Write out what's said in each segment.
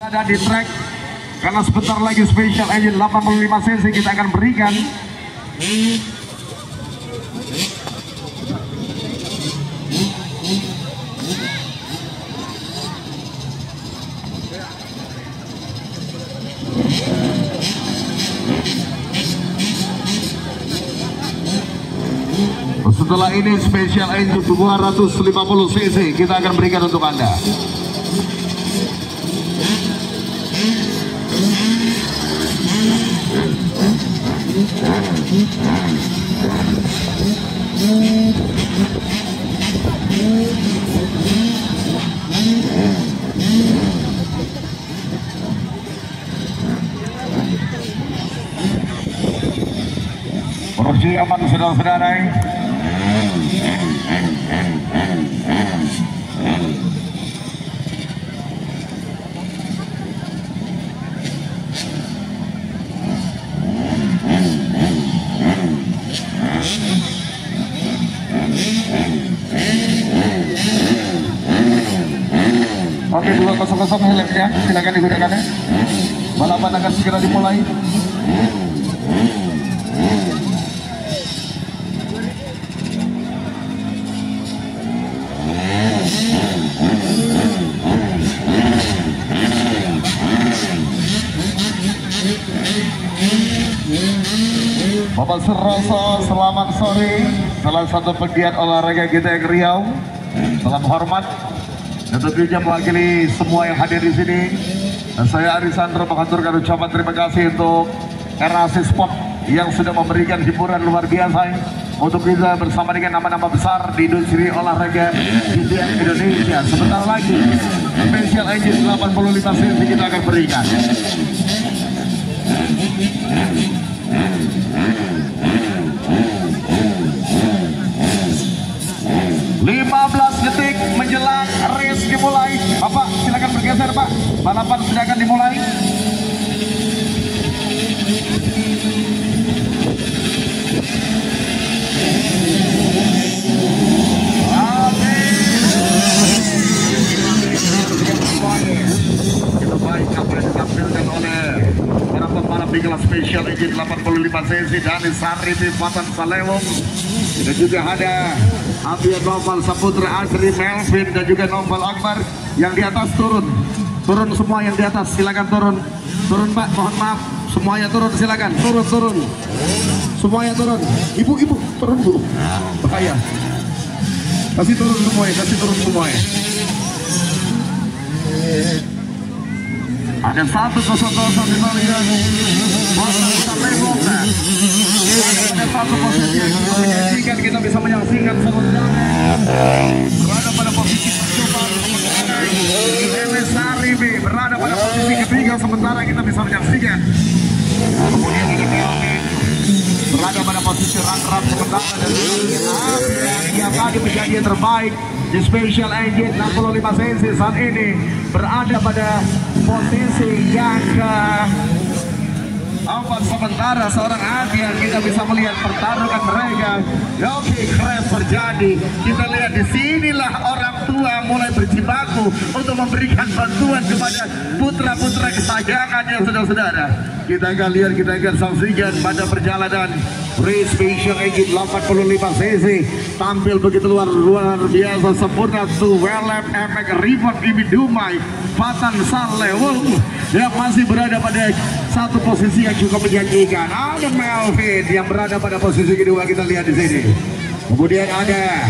Ada di track karena sebentar lagi Special Engine 85 cc kita akan berikan. Setelah ini Special Engine 250 cc kita akan berikan untuk Anda. Produksi aman saudara-saudara. Oke, 200 helmnya silakan digunakan ya. Balapan akan segera dimulai. Bapak Suroso, selamat sore. Salah satu pegiat olahraga kita yang Riau. Salam hormat. Dan tentunya mewakili semua yang hadir di sini. Dan saya Arisandro mengaturkan ucapan terima kasih untuk RAC Sport yang sudah memberikan hiburan luar biasa untuk kita bersama dengan nama-nama besar di industri olahraga di Indonesia. Sebentar lagi Special Engine 85 cc kita akan berikan. 15 detik menjelang race dimulai. Bapak silakan bergeser Pak. Balapan sudah akan dimulai. Kita baik apa yang ditampilkan oleh para pembalap di kelas Special Engine 85 cc dari Saripi Fatan Salewong. Dan juga ada Abia Noval Saputra Asri Melvin dan juga Noval Akbar yang di atas turun semua yang di atas silakan turun Pak, mohon maaf semuanya turun silakan turun semuanya turun ibu turun Bu, bahaya kasih turun semuanya ada 1-0 di balikan ada satu posisi yang kita menyaksikan, kita bisa menyaksikan berada pada posisi percobaan Saribi berada pada posisi ketiga, sementara kita bisa menyaksikan kemudian ini berada pada posisi run-run sementara dan yang tadi menjadi yang terbaik di Special Engine 65 cc saat ini berada pada posisi yang sementara seorang Adian kita bisa melihat pertarungan mereka. Oke, crash terjadi. Kita lihat di sinilah orang tua mulai berjibaku untuk memberikan bantuan kepada putra-putra kesayangannya, saudara-saudara. Kita akan lihat, kita akan saksikan pada perjalanan race Special Engine 85 cc tampil begitu luar biasa sempurna. Welep efek Rivot Ibi Dumai Fatan Salewong yang masih berada pada satu posisi yang cukup menjanjikan. Ada Melvin yang berada pada posisi kedua, kita lihat di sini. Kemudian ada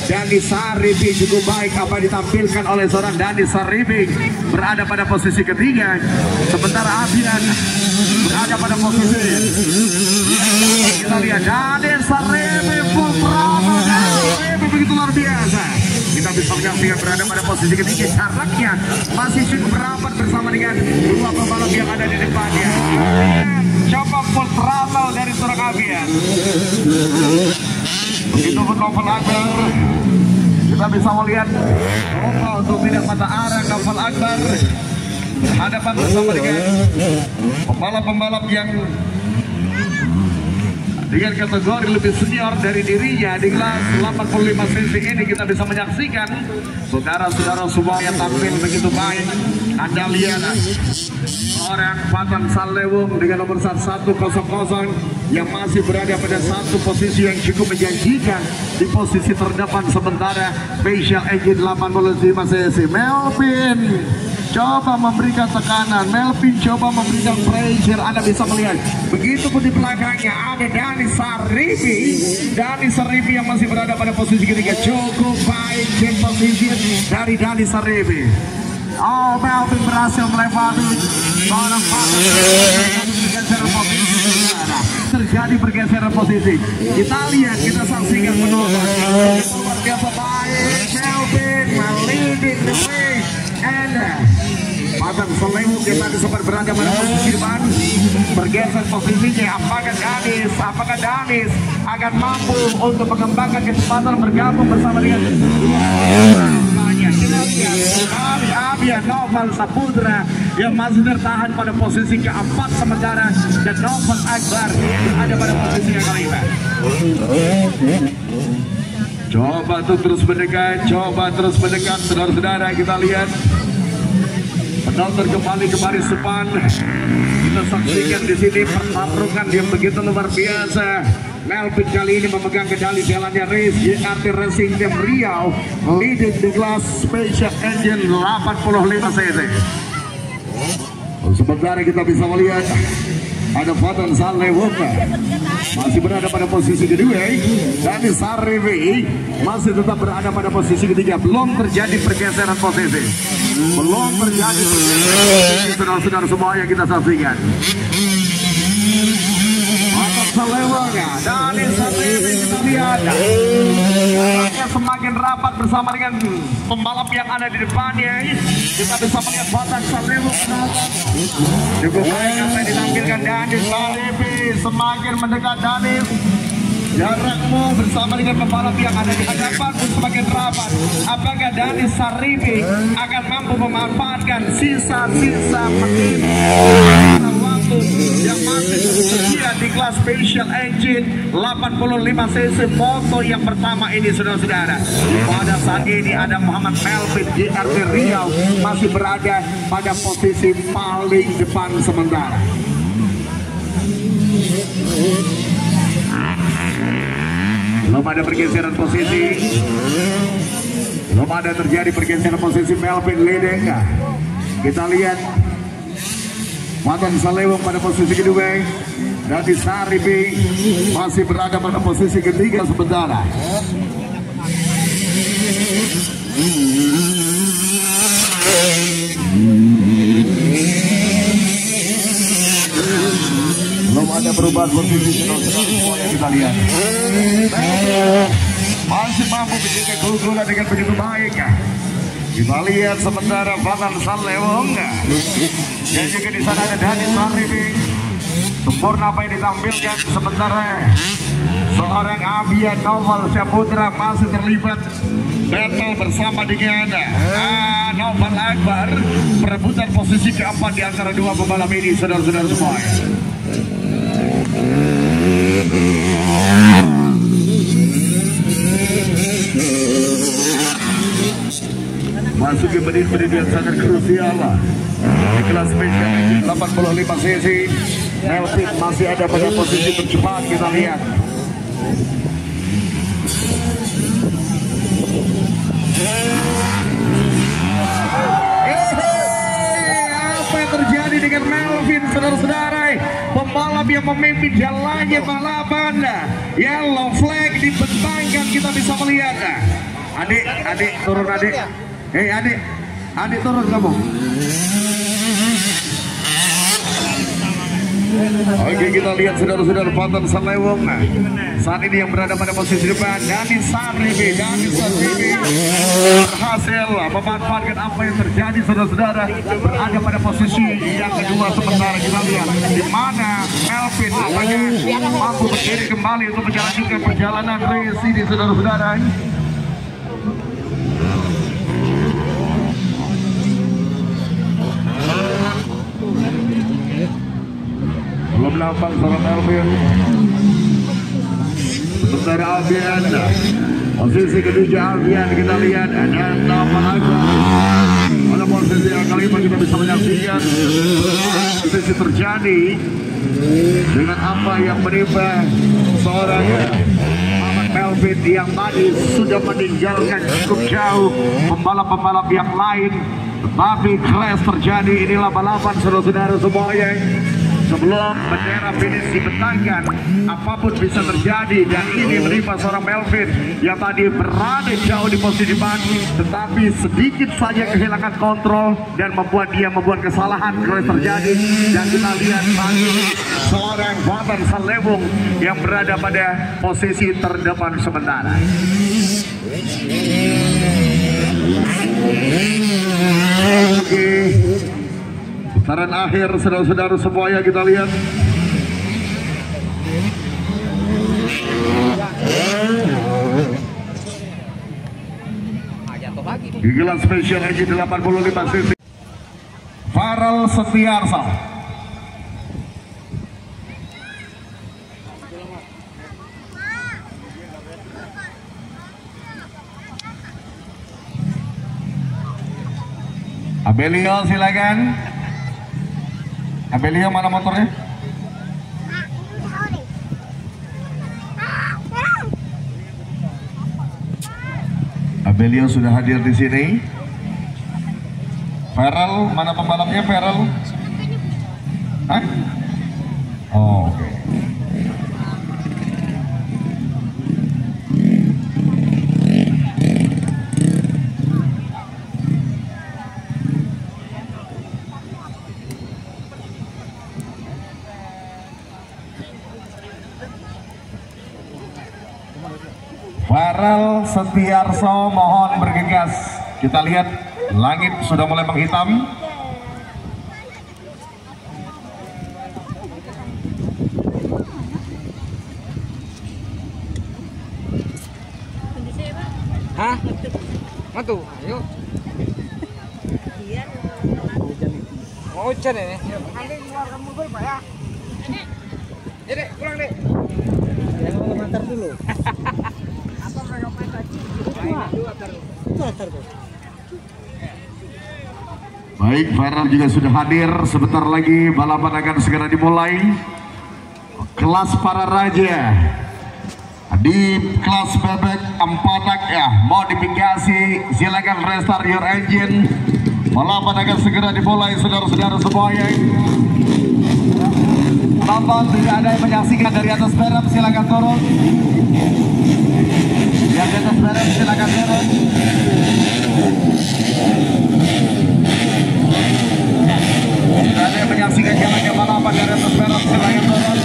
Dani Saribi, cukup baik apa ditampilkan oleh seorang Dani Saribi berada pada posisi ketiga, sementara Abian berada pada posisi kita lihat Dani Saribi begitu luar biasa. Kita bisa menyaksikan berada pada posisi ketiga, jaraknya masih cukup rapat bersama dengan dua pembalap yang ada di depannya. Coba full throttle dari seorang Abian. Begitu pun Novel Akbar, kita bisa melihat untuk tidak mata arah Novel Akbar berhadapan bersama dengan pembalap-pembalap yang dengan kategori lebih senior dari dirinya di kelas 85 cc ini. Kita bisa menyaksikan saudara-saudara semua yang tampil begitu baik Anda lihat orang Fatan Salewung dengan nomor 1100 yang masih berada pada satu posisi yang cukup menjanjikan di posisi terdepan, sementara Special Engine 85 cc. Melvin coba memberikan tekanan, Melvin coba memberikan pressure. Anda bisa melihat begitu pun di belakangnya ada Dani Sarifi yang masih berada pada posisi ketiga. Cukup baik check position dari Dani Sarifi. Oh, Melvin berhasil melewati seorang terjadi pergeseran posisi. Kita lihat, kita saksikan menonton. Luar biasa baik, Melvin leading the way, and Fatan Salewung kita sempat berada pada posisi depan, bergeser posisinya. Apakah Danis akan mampu untuk mengembangkan kecepatan bergabung bersama dengan Abian Noval Saputra yang masih tertahan pada posisi keempat, sementara dan Noval Akbar ada pada posisi yang kelima. Coba tuh terus mendekat, saudara-saudara. Kita lihat penonton kembali ke baris depan. Kita saksikan di sini pertarungan yang begitu luar biasa. Melvin kali ini memegang kendali jalannya race JRT Racing Team Riau, leading di kelas Special Engine 85 cc. Sementara kita bisa melihat ada Fatan Salewung masih berada pada posisi kedua, dan Sarifi masih tetap berada pada posisi ketiga. Belum terjadi pergeseran posisi, saudara-saudara semua yang kita saksikan. Fatan Salewung dan Sarifi kita lihat semakin rapat bersama dengan pembalap yang ada di depannya. Kita bisa melihat Fatan Salewung cukup baik apa yang ditampilkan Dani Sarifi, semakin mendekat Dani. Jarakmu bersama dengan pembalap yang ada di hadapan pun semakin rapat. Apakah Dani Sarifi akan mampu memanfaatkan sisa-sisa menit waktu yang masih tersedia di kelas Special Engine 85 cc foto yang pertama ini, saudara-saudara. Pada saat ini ada Muhammad Melvin JRT Riau masih berada pada posisi paling depan sementara. Belum ada pergeseran posisi, belum ada terjadi pergeseran posisi. Melvin leading. Kita lihat Fatan Salewung pada posisi kedua, Dani Sarifi masih berada pada posisi ketiga sementara. Belum ada perubahan posisi, semua yang kita lihat masih mampu menjaga keunggulan dengan begitu baik. Kita lihat sementara Fatan Salewung dan juga di sana ada Dani Sarifi. Sempurna apa yang ditampilkan, sementara seorang Abian Noval Saputra masih terlibat battle bersama dengan Noval Akbar, perebutan posisi keempat di antara dua pembalap ini, saudara-saudara semua. Masuk ke menit-menit yang sangat krusial di kelas Special Engine 85 cc. Melvin masih ada pada posisi tercepat. Kita lihat apa yang terjadi dengan Melvin, saudara-saudara. Pembalap yang memimpin jalannya balapan, yellow flag dibentangkan. Kita bisa melihat adik turun, adik. Hei adik turun kamu. Oke, kita lihat saudara-saudara Fatan Salewung saat ini yang berada pada posisi depan. Dani Sarifi berhasil memanfaatkan apa yang terjadi, saudara-saudara, berada pada posisi yang kedua sementara. Kita lihat di mana Melvin apakah mampu berdiri kembali untuk menjalankan perjalanan race ini, saudara-saudara. Belum nampak seorang Melvin. Sementara Abian posisi kedua, Abian kita lihat ada nama Akbar. Pada posisi yang kali ini kita bisa menyaksikan posisi terjadi dengan apa yang menimpa seorang Muhammad Melvin yang tadi sudah meninggalkan cukup jauh pembalap-pembalap yang lain, tetapi crash terjadi. Inilah balapan saudara-saudara semuanya. Sebelum bendera finish dibentangkan, apapun bisa terjadi, dan ini menimpa seorang Melvin yang tadi berada jauh di posisi depan, tetapi sedikit saja kehilangan kontrol dan membuat kesalahan. Crash terjadi, dan kita lihat lagi seorang Waban Salewung yang berada pada posisi terdepan sementara. Oke. Putaran akhir saudara-saudara semuanya kita lihat. Gigilan spesial EJ 85 cc. Farel Setiarsa. Abelio silakan. Abelio mana motornya? Abelio sudah hadir di sini. Farel, mana pembalapnya Farel? Hah? Oh, oke. Farel Setiarso mohon bergegas. Kita lihat langit sudah mulai menghitam. Hah? Matu, ayo. Mau hujan ini? Nanti keluar kamu gue Pak ya. Ya dek, pulang dek. Ya mau mantar dulu. Baik, Farel juga sudah hadir. Sebentar lagi balapan akan segera dimulai. Kelas para raja di kelas bebek 4 ya, modifikasi, silakan restart your engine. Balapan akan segera dimulai saudara-saudara semuanya. Bapak tidak ada yang menyaksikan dari atas berem, silakan turun. Yang di atas berem silakan turun. Tidak ada yang menyaksikan jalannya balapan dari atas berem, silakan turun.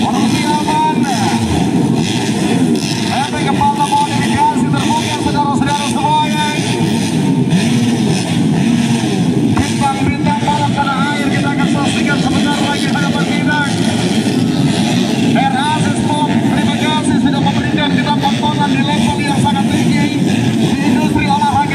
Posisi aman. Sampai kepala modifikasi terbuka saudara-saudara semuanya. Bintang-bintang balap tanah air kita akan saksikan sebentar lagi hadapan kita. RAC Sport, terima kasih sudah memberikan kita tontonan di level yang sangat tinggi di industri olahraga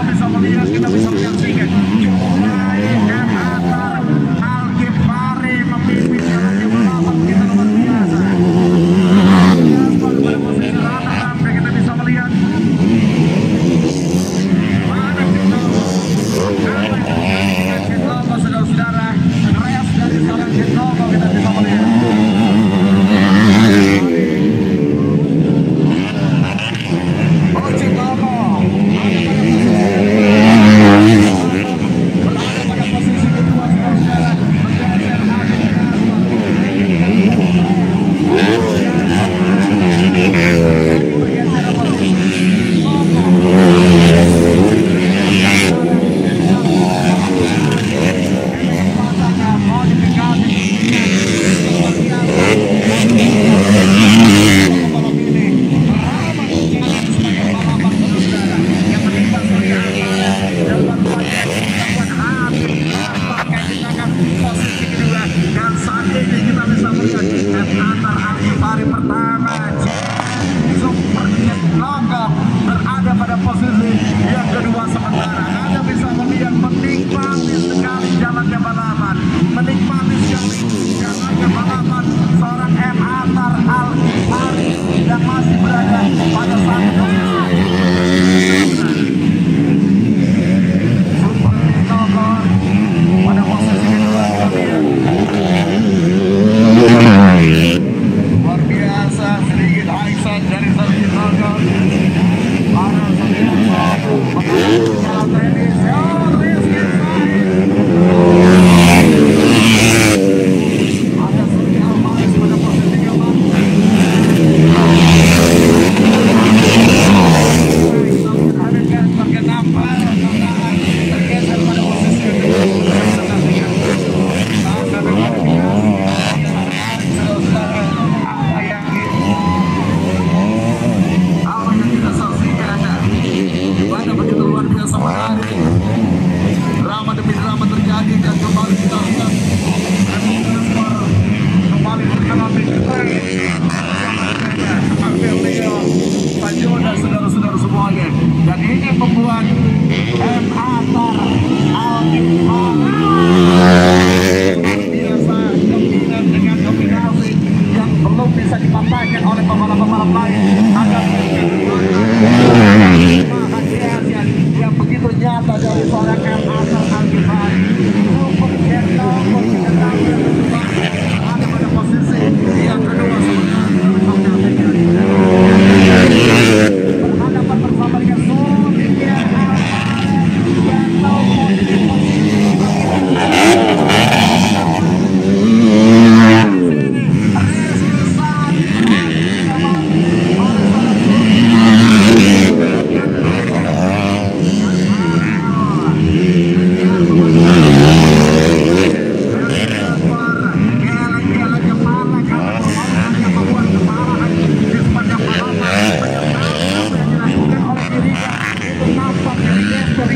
bisa melihat menyaksikan mulai antar Al-Ghifari memimpin jalannya balapan kita luar biasa. Pada posisi runner-up kita bisa melihat mana Cintoko, saudara-saudara, race dari seorang Cintoko kita bisa melihat.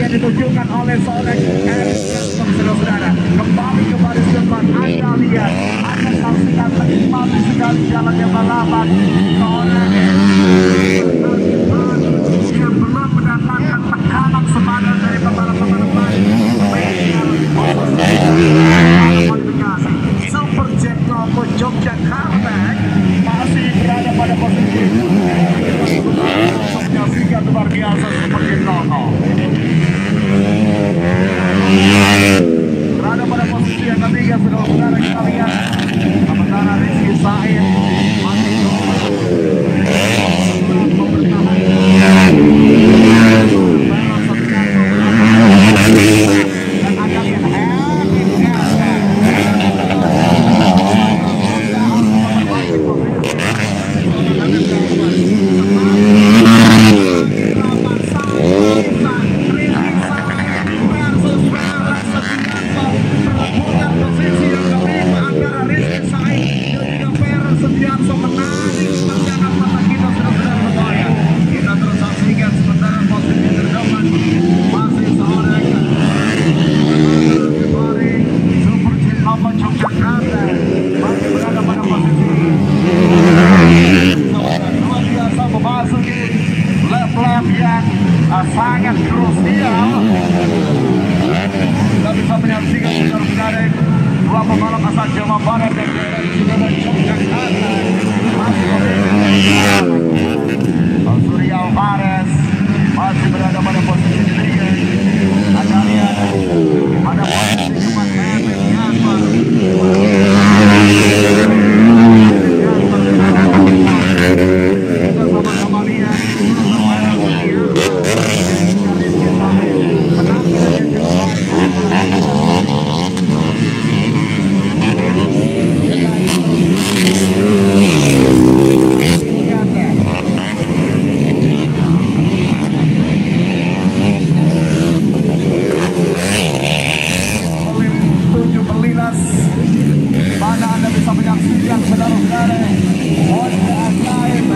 Ditunjukkan oleh seorang Eric saudara, kembali ke baris depan. Anda lihat, Anda saksikan menikmati sekali jalannya balapan seorang yang belum mendatangkan tekanan semangat dari pembalap-pembalap lain. Super Cintoko Yogyakarta masih berada pada posisi menyaksikan luar biasa Super Cintoko. Berada pada posisi yang ketiga, saudara-saudara, kita lihat sementara Rizky Said masih mempertahankan Rusia. Kita bisa menyaksikan saudara-saudara dua pembalap asal Jawa Barat dan daerah istimewa Yogyakarta masih Surya Alvarez masih berada pada posisi ketiga. Anda lihat pada posisi keempat Jasper. Mana Anda bisa menyaksikan saudara-saudara Honda Ajaib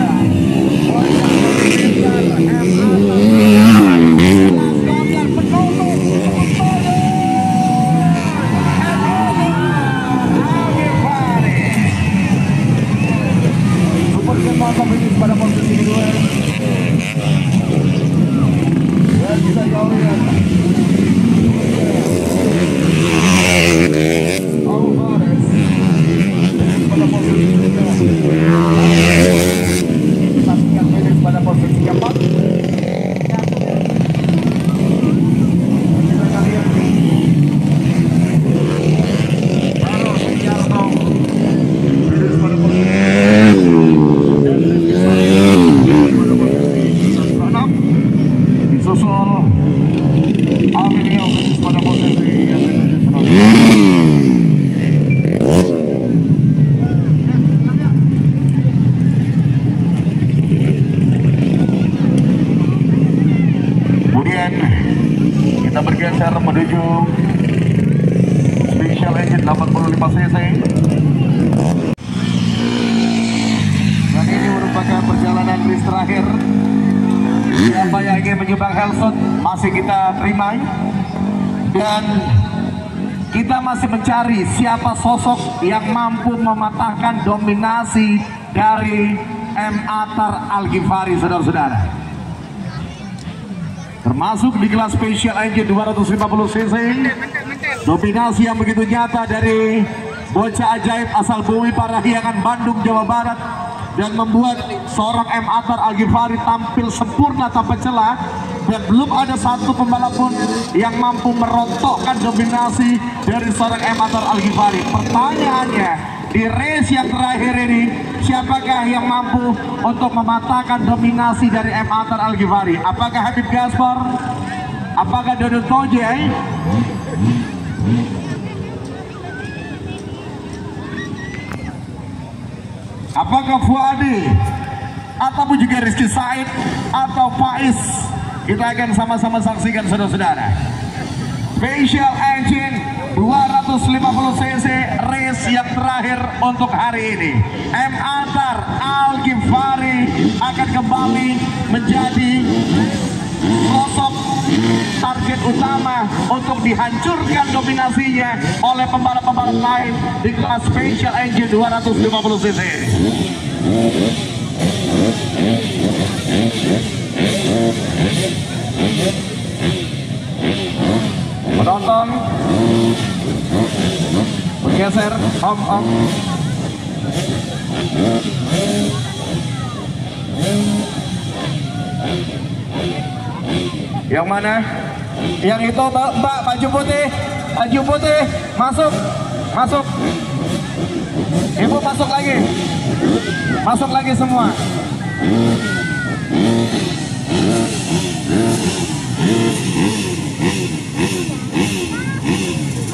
pada posisi kedua. Dan kita lihat Alvarez pada posisi kedua. Saksikan Felix pada posisi keempat. Kita lihat Baru Sugiarto Felix pada posisi disusul Aminio pada posisi yang kemudian kita bergeser menuju Special Engine 85 cc. Dan ini merupakan perjalanan race terakhir. Siapa yang ingin menyumbang Helson masih kita terima, dan kita masih mencari siapa sosok yang mampu mematahkan dominasi dari M. Attar Al-Ghifari, saudara-saudara. Termasuk di kelas Special Engine 250 cc, dominasi yang begitu nyata dari bocah ajaib asal Bumi Parahyangan, Bandung, Jawa Barat, dan membuat seorang M. Attar Al-Ghifari tampil sempurna tanpa celah, dan belum ada satu pembalap pun yang mampu merontokkan dominasi dari seorang M. Attar Al-Ghifari. Pertanyaannya, di race yang terakhir ini, siapakah yang mampu untuk mematahkan dominasi dari M. Attar Al-Ghifari? Apakah Habib Gaspar? Apakah Dodon Tojai? Apakah Fuadi, ataupun juga Rizky Said, atau Faiz? Kita akan sama-sama saksikan, saudara-saudara. Special Engine 250 cc race yang terakhir untuk hari ini. M. Attar Al-Ghifari akan kembali menjadi sosok target utama untuk dihancurkan dominasinya oleh pembalap-pembalap lain di kelas Special Engine 250 cc. Penonton bergeser, om. Yang mana? Yang itu Mbak, baju putih, masuk. Ibu masuk lagi semua.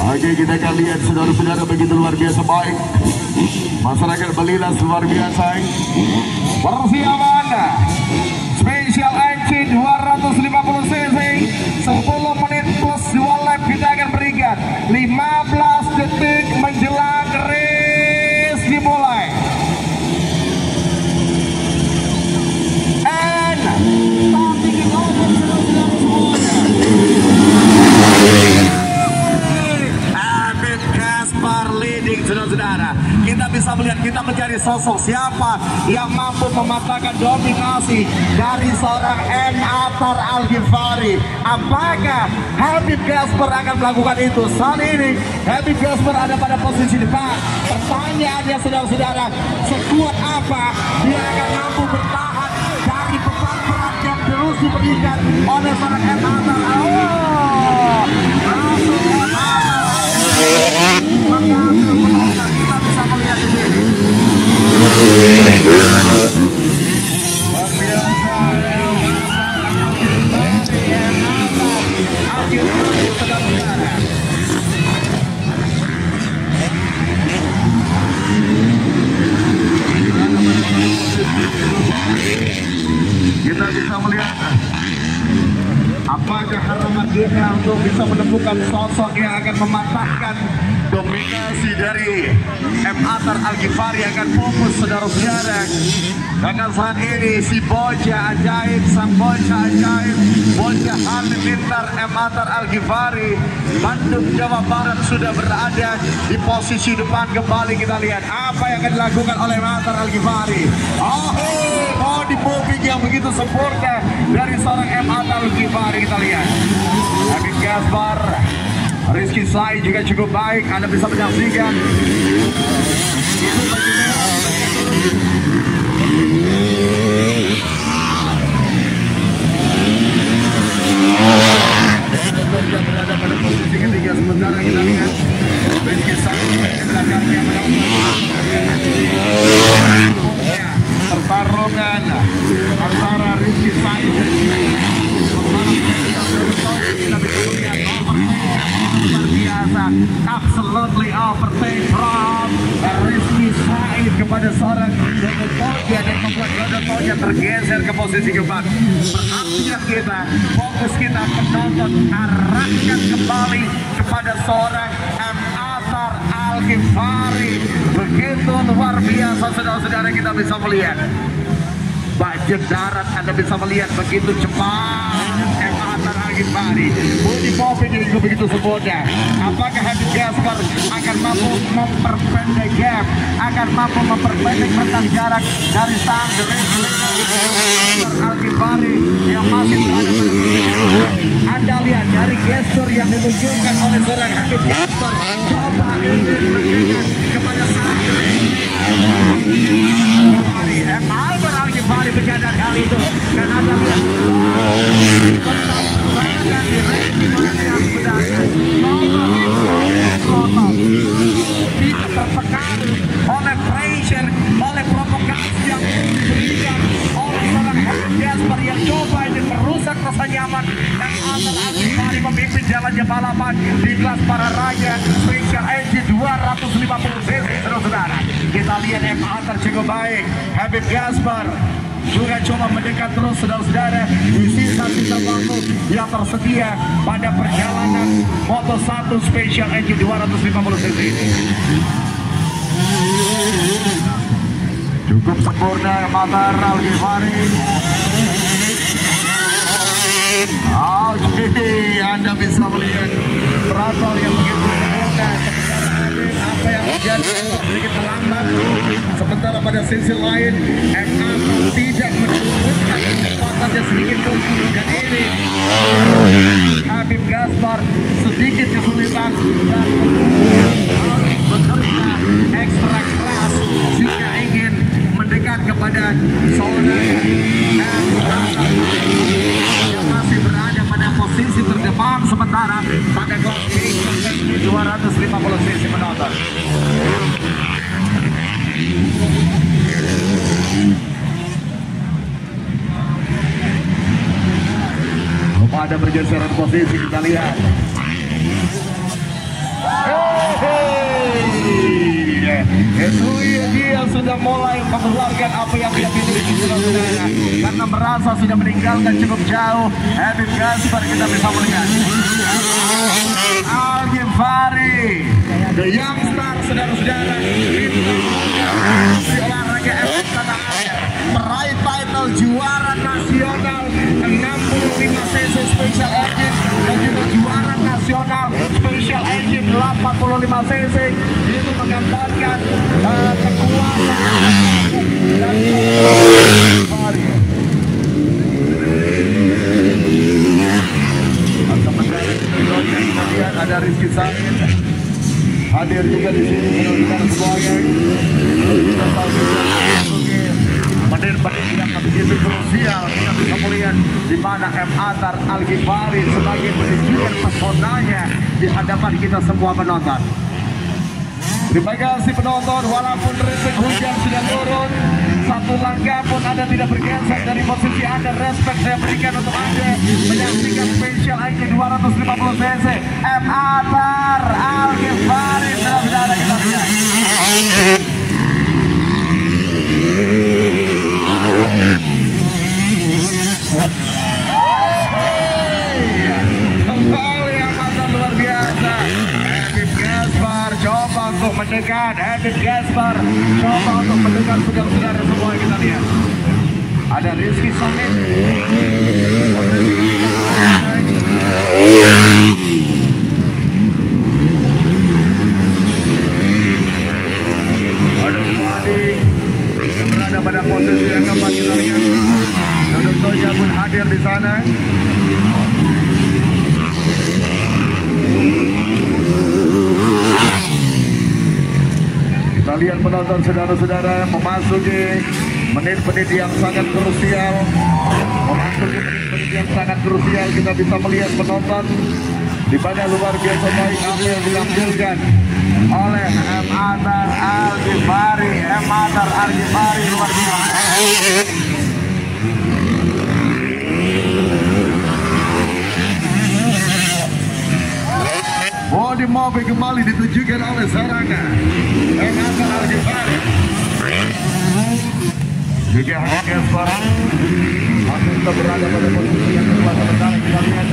Oke, kita akan lihat saudara-saudara begitu luar biasa baik. Masyarakat Belilas luar biasa. Persiapan Special Engine 250 cc 10 menit plus 2 lap kita akan berikan. 15 detik menjelang race dimulai. And starting it over, saudara-saudara semuanya. Habib Gaspar leading, saudara-saudara. Kita bisa melihat, kita mencari sosok siapa yang mampu mematahkan dominasi dari seorang M. Atar Al-Ghifari. Apakah Habib Gasper akan melakukan itu? Saat ini Habib Gasper ada pada posisi depan. Pertanyaannya saudara-saudara, sekuat apa dia akan mampu bertahan dari beban berat yang terus diberikan oleh seorang M. Atar. Langsung M. Atar kita bisa melihat di sini. Kita bisa melihat apakah harapan kita untuk bisa menemukan sosok yang akan mematahkan dominasi dari M. Atar Al-Ghifari akan fokus saudara-saudara. Karena saat ini si bocah ajaib, sang bocah ajaib, bocah halilintar M. Atar Al-Ghifari Bandung, Jawa Barat sudah berada di posisi depan. Kembali kita lihat apa yang akan dilakukan oleh M. Atar Al-Ghifari. Body moving yang begitu sempurna dari seorang M. Atar Al-Ghifari. Kita lihat Habib Gasper, Rizky Sai juga cukup baik. Anda bisa menyaksikan berada pada posisi ketiga. Sementara kita lihat Rizky Sai belakangnya pertarungan antara Rizky Sai dan kita bisa melihat luar biasa, absolutely overtake from Rizky Said kepada seorang Dodo Toja dan membuat Dodo Toja tergeser ke posisi keempat. Perhatian kita, fokus kita penonton arahkan kembali kepada seorang M. Atar Al-Ghifari. Begitu luar biasa saudara-saudara, kita bisa melihat budget darat. Anda bisa melihat begitu cepat M. Atar Al-Ghifari. Body popping juga begitu sempurna. Apakah Habib Gasper akan mampu memperpendek gap, akan mampu memperpendek rentang jarak dari sang Al-Ghifari yang masih berada pada posisi. Anda lihat dari gestur yang ditunjukkan oleh seorang Habib Gasper, coba ingin bergerak kepada sang M. Atar Al-Ghifari berjadar kali itu, dan Anda lihat tidak tertekan oleh pressure, oleh provokasi yang diberikan oleh seorang Habib Gasper yang coba ingin merusak rasa nyaman dan Atar Al-Ghifari memimpin jalannya balapan di kelas para raja Special Engine 250 cc. Saudara, kita lihat M. Atar cukup baik. Habib Gasper juga coba mendekat terus saudara-saudara di sisa-sisa waktu yang tersedia pada perjalanan Moto1 Special Engine 250 cc ini. Cukup sempurna Atar Al-Ghifari. Oke, Anda bisa melihat throttle yang begitu sempurna. Apa yang terjadi sedikit terlambat, sementara pada sisi lain M. Atar tidak menurunkan kecepatannya sedikit pun. Dan ini Habib Gasper sedikit kesulitan dan bekerja ekstra keras jika ingin mendekat kepada seorang M. Atar yang masih berada pada posisi terdepan sementara pada kelas 250 cc penonton. Pada pergeseran posisi kita lihat. Itu dia sudah mulai mengeluarkan apa yang dia miliki saudara, karena merasa sudah meninggalkan cukup jauh. Habib Gasper kita bisa melihat Al-Ghifari, the young star saudara-saudara, di olahraga FX tanah air, meraih title juara nasional 65 cc Special Engine dan juga juara nasional Special Engine 80 45 cc itu menggambarkan kekuatan dan ada Rizky Samin hadir juga di sini menunjukkan semuanya. Menit-menit yang begitu krusial kita bisa melihat di mana M. Atar Al-Ghifari sebagai menunjukkan pesonanya di hadapan kita semua penonton. Terima kasih penonton, walaupun rintik hujan sudah turun, satu langkah pun Anda tidak bergeser dari posisi Anda. Respect saya berikan untuk Anda menyaksikan spesial IQ 250 cc M. Atar Al-Ghifari. Saudara-saudara kita lihat. Kembali yang mantan luar biasa. Edip Gaspar coba untuk mendekat. Edip Gaspar coba untuk mendekat. Saudara-saudara semua kita lihat. Ada Rizky Samin. Ada Madi berada pada posisi yang keempat kita lihat. Tentunya pun hadir di sana. Kita lihat penonton saudara-saudara memasuki menit-menit yang sangat krusial. Memasuki menit-menit yang sangat krusial, kita bisa melihat penonton di mana luar biasa baik apa yang dilampirkan oleh M. Atar Al-Ghifari. M. Atar Al-Ghifari luar biasa. Bodi mobil kembali ditujukan oleh Saranga M. Atar Al-Ghifari. Juga hanya suara masih kita berada pada posisi yang kedua. Sebentar kita lihat.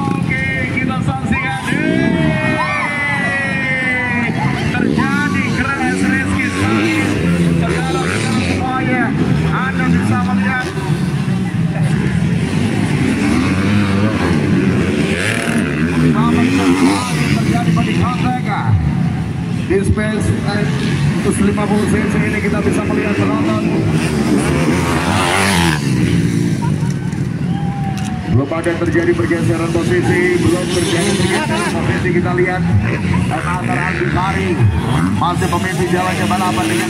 Oke, kita saksikan. Terjadi crash Rizky Samin. Saudara semuanya, Anda bisa melihat. Terjadi pada mereka di space 150 cc ini kita bisa melihat penonton. Belum ada terjadi pergeseran posisi, belum terjadi pergeseran posisi. Kita lihat M. Atar Al-Ghifari masih memimpin jalannya balapan dengan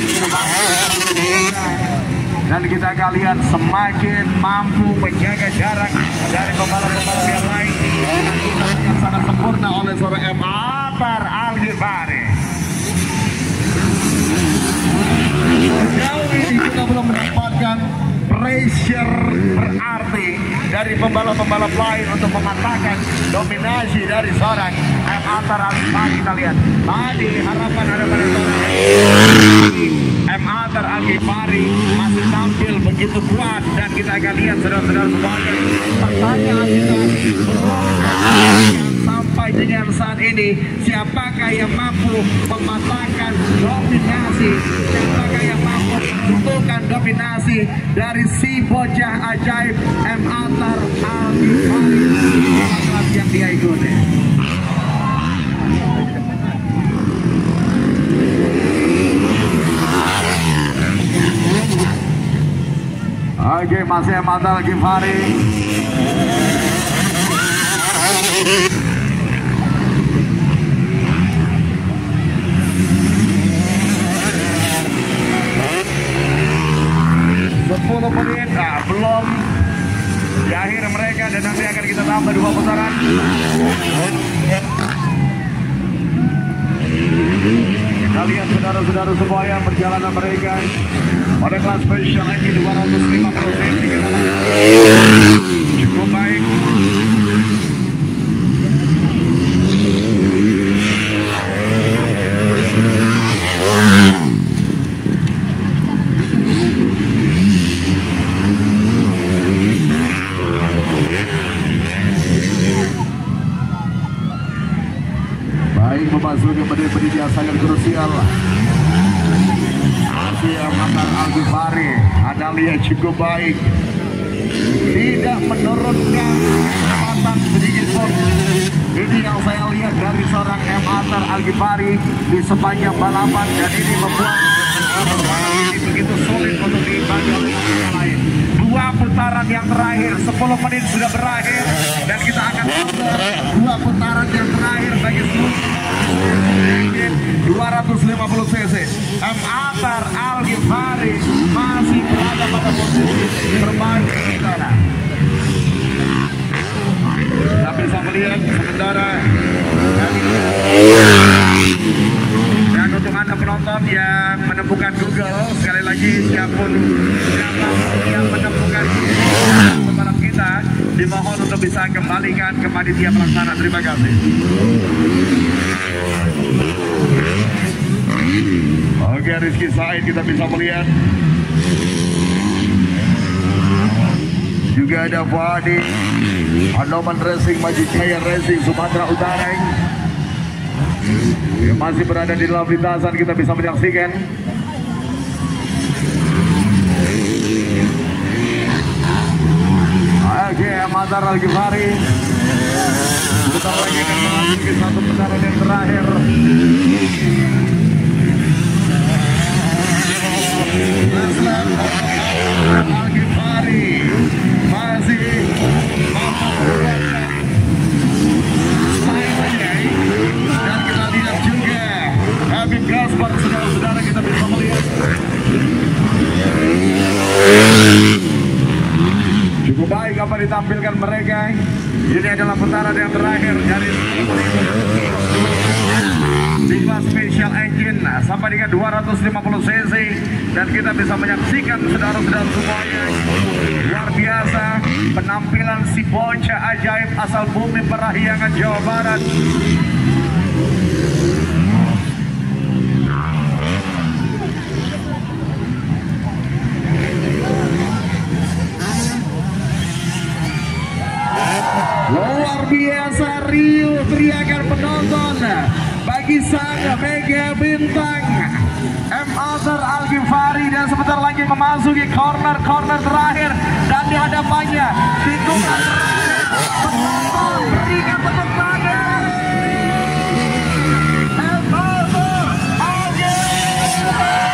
dan kita akan lihat semakin mampu menjaga jarak dari pembalap-pembalap yang lain yang sangat sempurna oleh seorang M. Atar Al-Ghifari. Sejauh ini kita belum mendapatkan pressure berarti dari pembalap-pembalap lain untuk mematahkan dominasi dari seorang M. Atar Al-Ghifari. Kita lihat tadi harapan ada pada M. Atar Al-Ghifari masih tampil begitu kuat dan kita akan lihat saudara-saudara semuanya. Pertanyaan kita sampai dengan saat ini, siapakah yang mampu mematahkan dominasi, siapakah yang mampu menentukan dominasi dari si bocah ajaib M. Atar Al-Ghifari yang dia ikuti. Oke, masih M. Atar Al-Ghifari. Menit, belum di akhir mereka dan nanti akan kita tambah 2 putaran. Kita lihat saudara-saudara semuanya perjalanan mereka pada kelas spesial IQ 250 cc cukup baik. Memasuki menit-menit yang sangat krusial. Masih M. Atar Al-Ghifari, Anda lihat cukup baik tidak menurunkan kecepatan sedikit pun. Ini yang saya lihat dari seorang M. Atar Al-Ghifari di sepanjang balapan, dan ini membuat ini begitu sulit untuk diimbangi oleh yang lain. 2 putaran yang terakhir, 10 menit sudah berakhir, dan kita akan coba 2 putaran yang terakhir bagi seluruh 250 cc. M. Atar Al-Ghifari masih berada pada posisi terbaik sementara. Kita bisa melihat sementara, dan untuk anda penonton yang menemukan Google, sekali lagi siapa yang menemukan pembalap kita, dimohon untuk bisa kembalikan ke panitia pelaksana. Terima kasih. Oke, Rizky Said kita bisa melihat. Juga ada Fadi Anoman Racing, Majikaya Racing, Sumatera Utara yang masih berada di dalam lintasan. Kita bisa menyaksikan. Oke, M. Atar Al-Ghifari sebentar lagi akan memasuki satu putaran yang terakhir. Al-Ghifari masih dan kita lihat juga Habib Gaspar, saudara-saudara, kita bisa melihat cukup baik apa ditampilkan mereka. Ini adalah putaran yang terakhir dari Diva Special Engine sampai dengan 250 cc, dan kita bisa menyaksikan saudara-saudara semuanya, luar biasa penampilan si bocah ajaib asal bumi Parahyangan, Jawa Barat. Luar biasa riuh teriakan penonton bagi sang mega bintang M. Atar Al-Ghifari, dan sebentar lagi memasuki corner terakhir, dan di hadapannya tikungan penonton berikan tepuk tangan. M. Atar Al-Ghifari.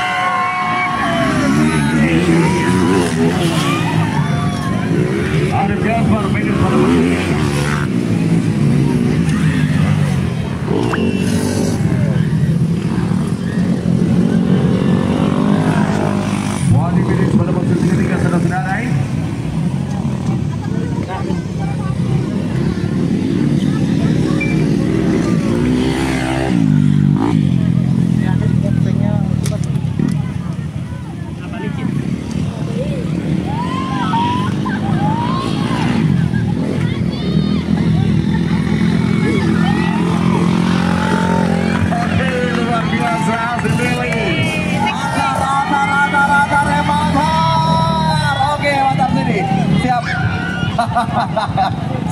Ada Gaspar mainin pada posisi ketiga, saudara-saudara.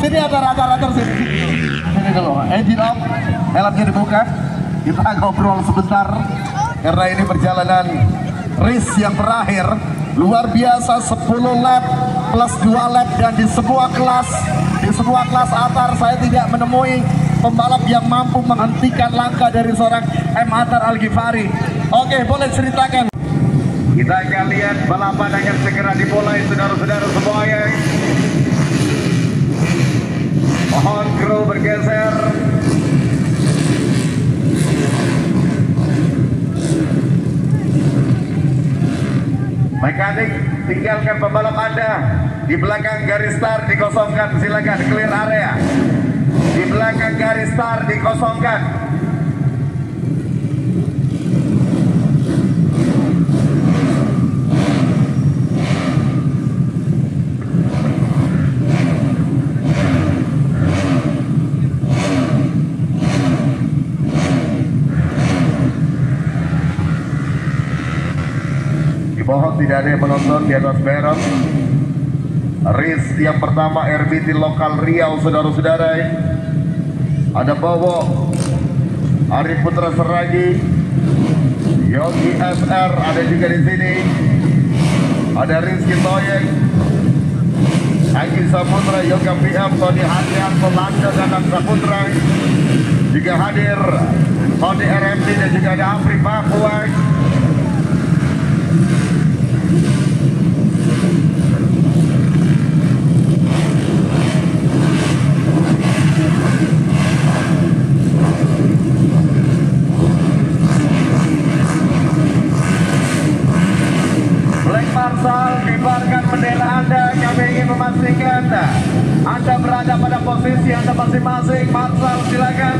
Sini rata-rata sini dulu, engine off, helmnya dibuka. Kita ngobrol sebentar karena ini perjalanan race yang terakhir. Luar biasa, 10 lap plus 2 lap, dan di semua kelas Atar saya tidak menemui pembalap yang mampu menghentikan langkah dari seorang M. Atar Al-Ghifari. Oke, boleh ceritakan. Kita akan lihat balapan akan segera dimulai, saudara-saudara semuanya. Mohon kru bergeser. Mekanik, tinggalkan pembalap Anda di belakang garis start, dikosongkan. Silakan clear area. Di belakang garis start dikosongkan. Mohon tidak ada yang menonton di atas berem. Race yang pertama RBT lokal Riau, saudara-saudara. Ada Bowo, Arif Putra Seragi, Yogi SR ada juga di sini. Ada Rizky Toyeng, Anggi Saputra, Yoga PM, Tony Hadian, Landa dan Saputra juga hadir. Tony RMD dan juga ada Afri Papua. Black Marshal, kibarkan bendera Anda. Kami ingin memastikan Anda berada pada posisi Anda masing-masing. Marshal, silakan.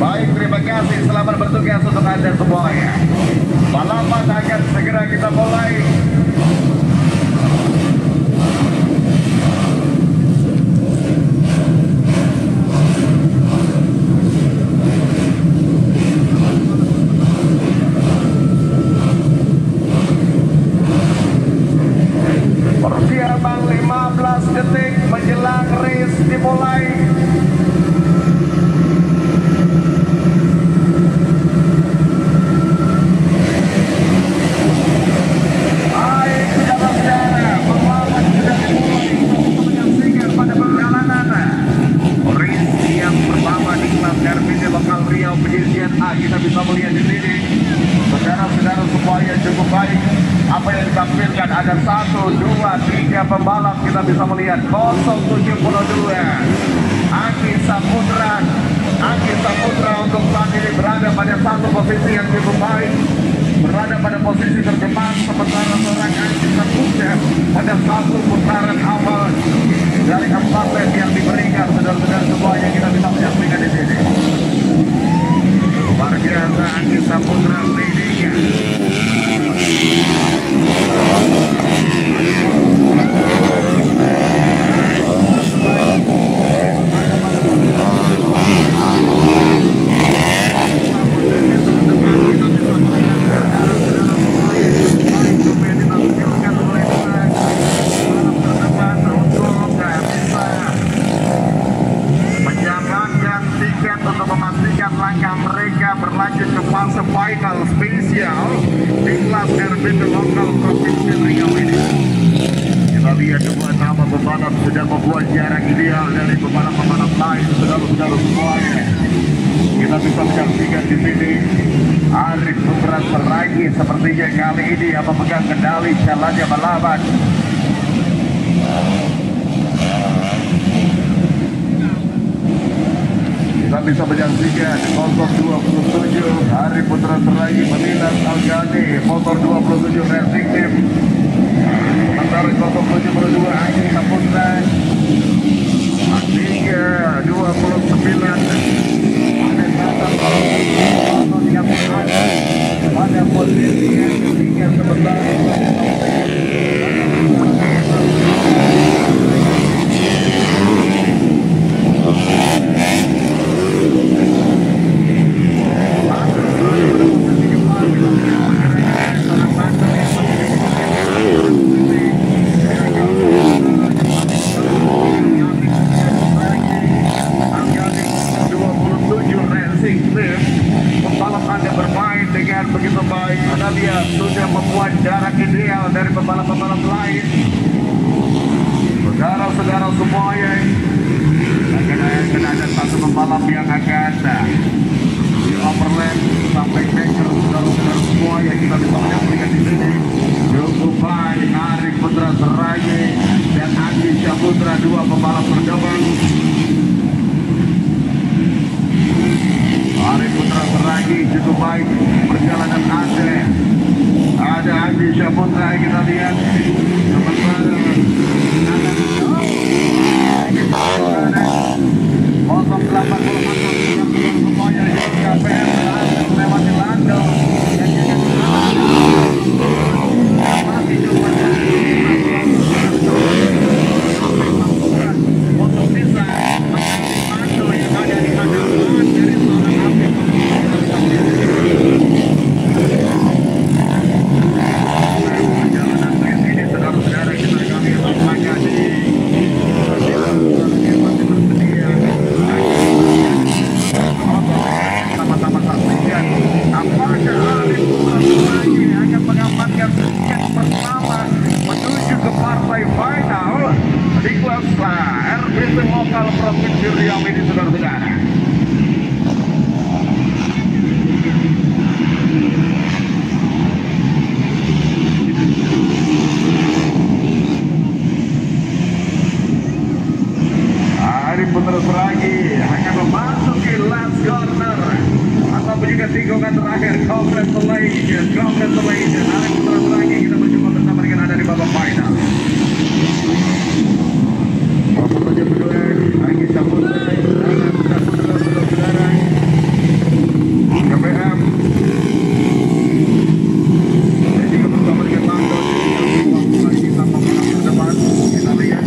Baik, terima kasih. Selamat bertugas untuk Anda semuanya. Balapan akan segera kita mulai. Persiapan 15 detik menjelang race dimulai. Baik, saudara-saudara, pembalap sudah dimulai untuk menyaksikan pada perjalanan race yang pertama di kelas RBD lokal Riau Penyisian A. Kita bisa melihat di sini, saudara-saudara, semuanya cukup baik. Apa yang ditampilkan ada 1, 2, 3 pembalap. Kita bisa melihat 072 Anggi Saputra. Anggi Saputra untuk saat ini berada pada satu posisi yang cukup baik, berada pada posisi terdepan, sementara seorang Anggi Saputra pada satu putaran awal dari 4 lap yang diberikan. Saudara-saudara semuanya kita bisa menyaksikan di sini. Luar biasa Anggi Saputra leadingnya. Berlanjut ke fase final spesial di kelas RBD lokal Provinsi Riau ini. Kita lihat dua nama pembalap sudah membuat jarak ideal dari pembalap-pembalap lain. Saudara-saudara semuanya, kita bisa menyaksikan di sini Arif Putra Seragi sepertinya kali ini yang memegang kendali jalannya balapan. Kita bisa menyaksikan motor 27 Arif Putra Seragi Madinas Al-Ghani, motor 27 Racing Team, sementara motor 72 Anggi Saputra, 329 pada posisi yang ketiga sementara pembalap Anda bermain dengan begitu baik. Anda lihat sudah membuat jarak ideal dari pembalap-pembalap lain. Saudara-saudara semuanya, akan ada satu pembalap yang akan di overlap sampai checker. Saudara-saudara semuanya, kita bisa menyaksikan di sini cukup baik. Arif Putra Seragi dan Anggi Saputra, dua pembalap terdepan. Arif Putra Seragi cukup baik perjalanan Anda. Ada Anggi Saputra, kita lihat sementara motor 80 semuanya juga melewati Lando masih cuma untuk bisa Lando yang ada di hadapan dari seorang Afri. Perjalanan race ini saudara-saudara kita kami sampaikan di sama-sama saksikan apakah Arif Putra Seragi akan mendapatkan tiket pertama lainnya. Hari putaran lagi kita berjumpa bersama dengan Anda di babak final. Bapak saja berdua, lagi campur saudara-saudara KPM. Dan juga bersama dengan Bang Dodi yang lagi sama menang ke depan. Kita lihat.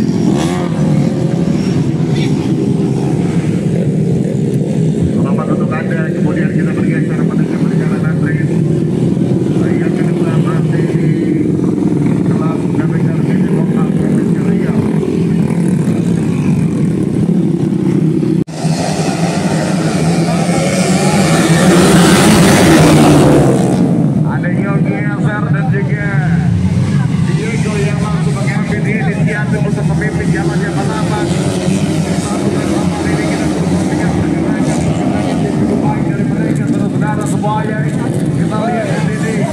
Selamat untuk Anda. Kemudian kita bergeser menuju perjalanan race. Yang kedua masih kelas WRC di lokal Provinsi Riau. Ada Yogi Ezer dan juga Diego yang langsung mengambil inisiatif untuk memimpin jalan yang menamat. Satu bersama ini kita bersama dengan pergerakan yang cukup baik dari mereka saudara-saudara semuanya. Kita lihat di sini.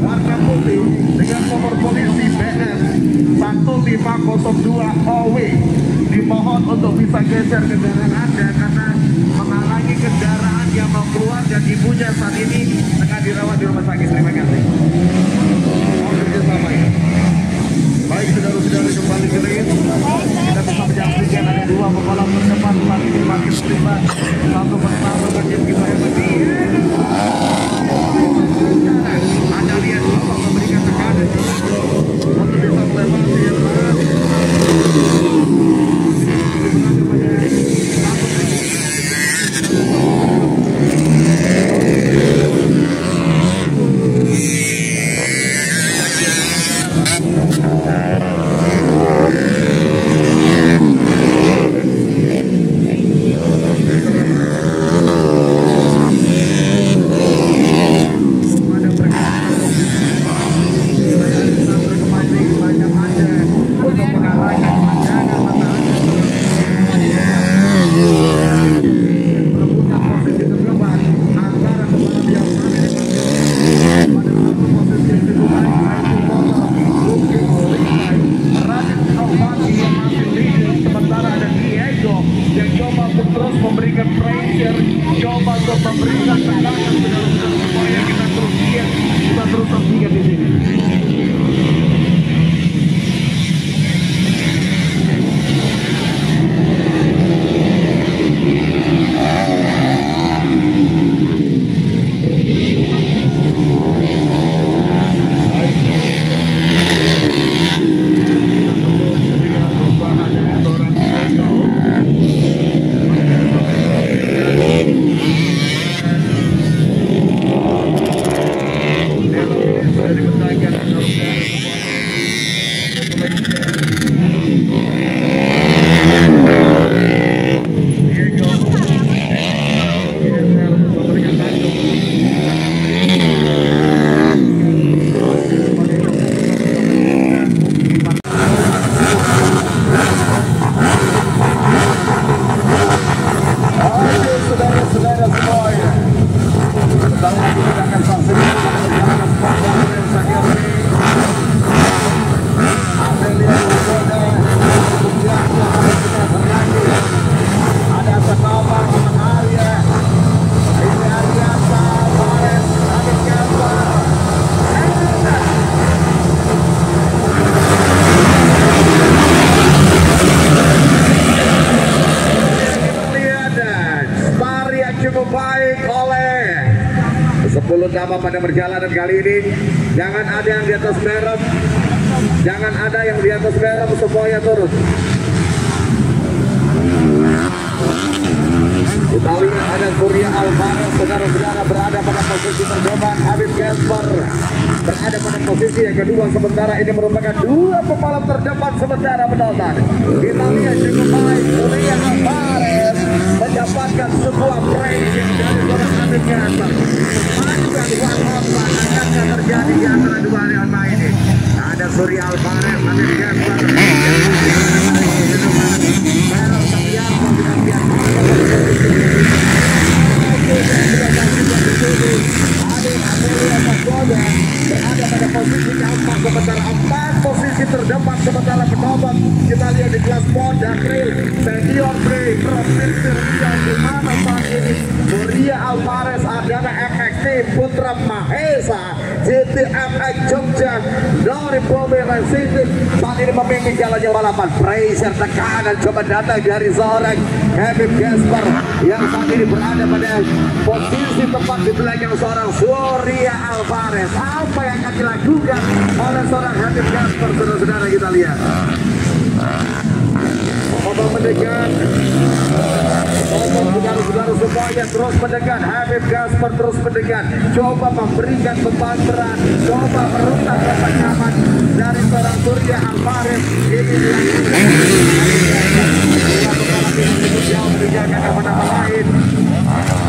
Warna putih dengan nomor polisi BS 1502 OW. Dimohon untuk bisa geser kendaraan Anda karena menghalangi kendaraan yang mau keluar dan ibunya saat ini tengah dirawat di rumah sakit. Terima kasih. Mohon kerjasama ya. Baik saudara-saudara, kembali ke ring. Kita bisa menyaksikan ada dua pembalap terdepan saat ini makin terlibat satu persatu tim kita yang penting. Anda lihat Bapak memberikan tekanan untuk bisa melewati yang berat. Nama pada perjalanan kali ini, jangan ada yang di atas merem, jangan ada yang di atas merem, semuanya turun. Kita lihat ada Surya Alvarez, saudara-saudara, berada pada posisi terdepan. Habib Gasper berada pada posisi yang kedua, sementara ini merupakan dua pembalap terdepan sementara penonton. Kita lihat cukup baik Surya Alvarez mendapatkan sebuah breaking dari seorang Habib Gasper. Akan terjadi di antara dua lomba ini. Ada Surya Alvarez, Habib Gasper. Berada pada posisi keempat, sementara 4 posisi terdepan sementara penonton. Kita lihat di kelas Mod dan Trail Senior Trail Provinsi Riau, di mana saat ini Surya Alvarez adalah MXT Putra Mahesa GTMX Jogja dari Bobe Racing saat ini memimpin jalannya balapan. Pressure tekanan coba datang dari seorang Habib Gasper yang saat ini berada pada posisi tepat di belakang seorang Surya Alvarez. Apa yang akan dilakukan oleh seorang Habib Gasper, saudara-saudara, kita lihat. Coba mendekat, saudara-saudara semuanya terus mendekat. Habib Gasper terus mendekat, coba memberikan beban berat, coba merusak rasa nyaman dari seorang Surya Alvarez. Ini jauh meninggalkan nama-nama lain.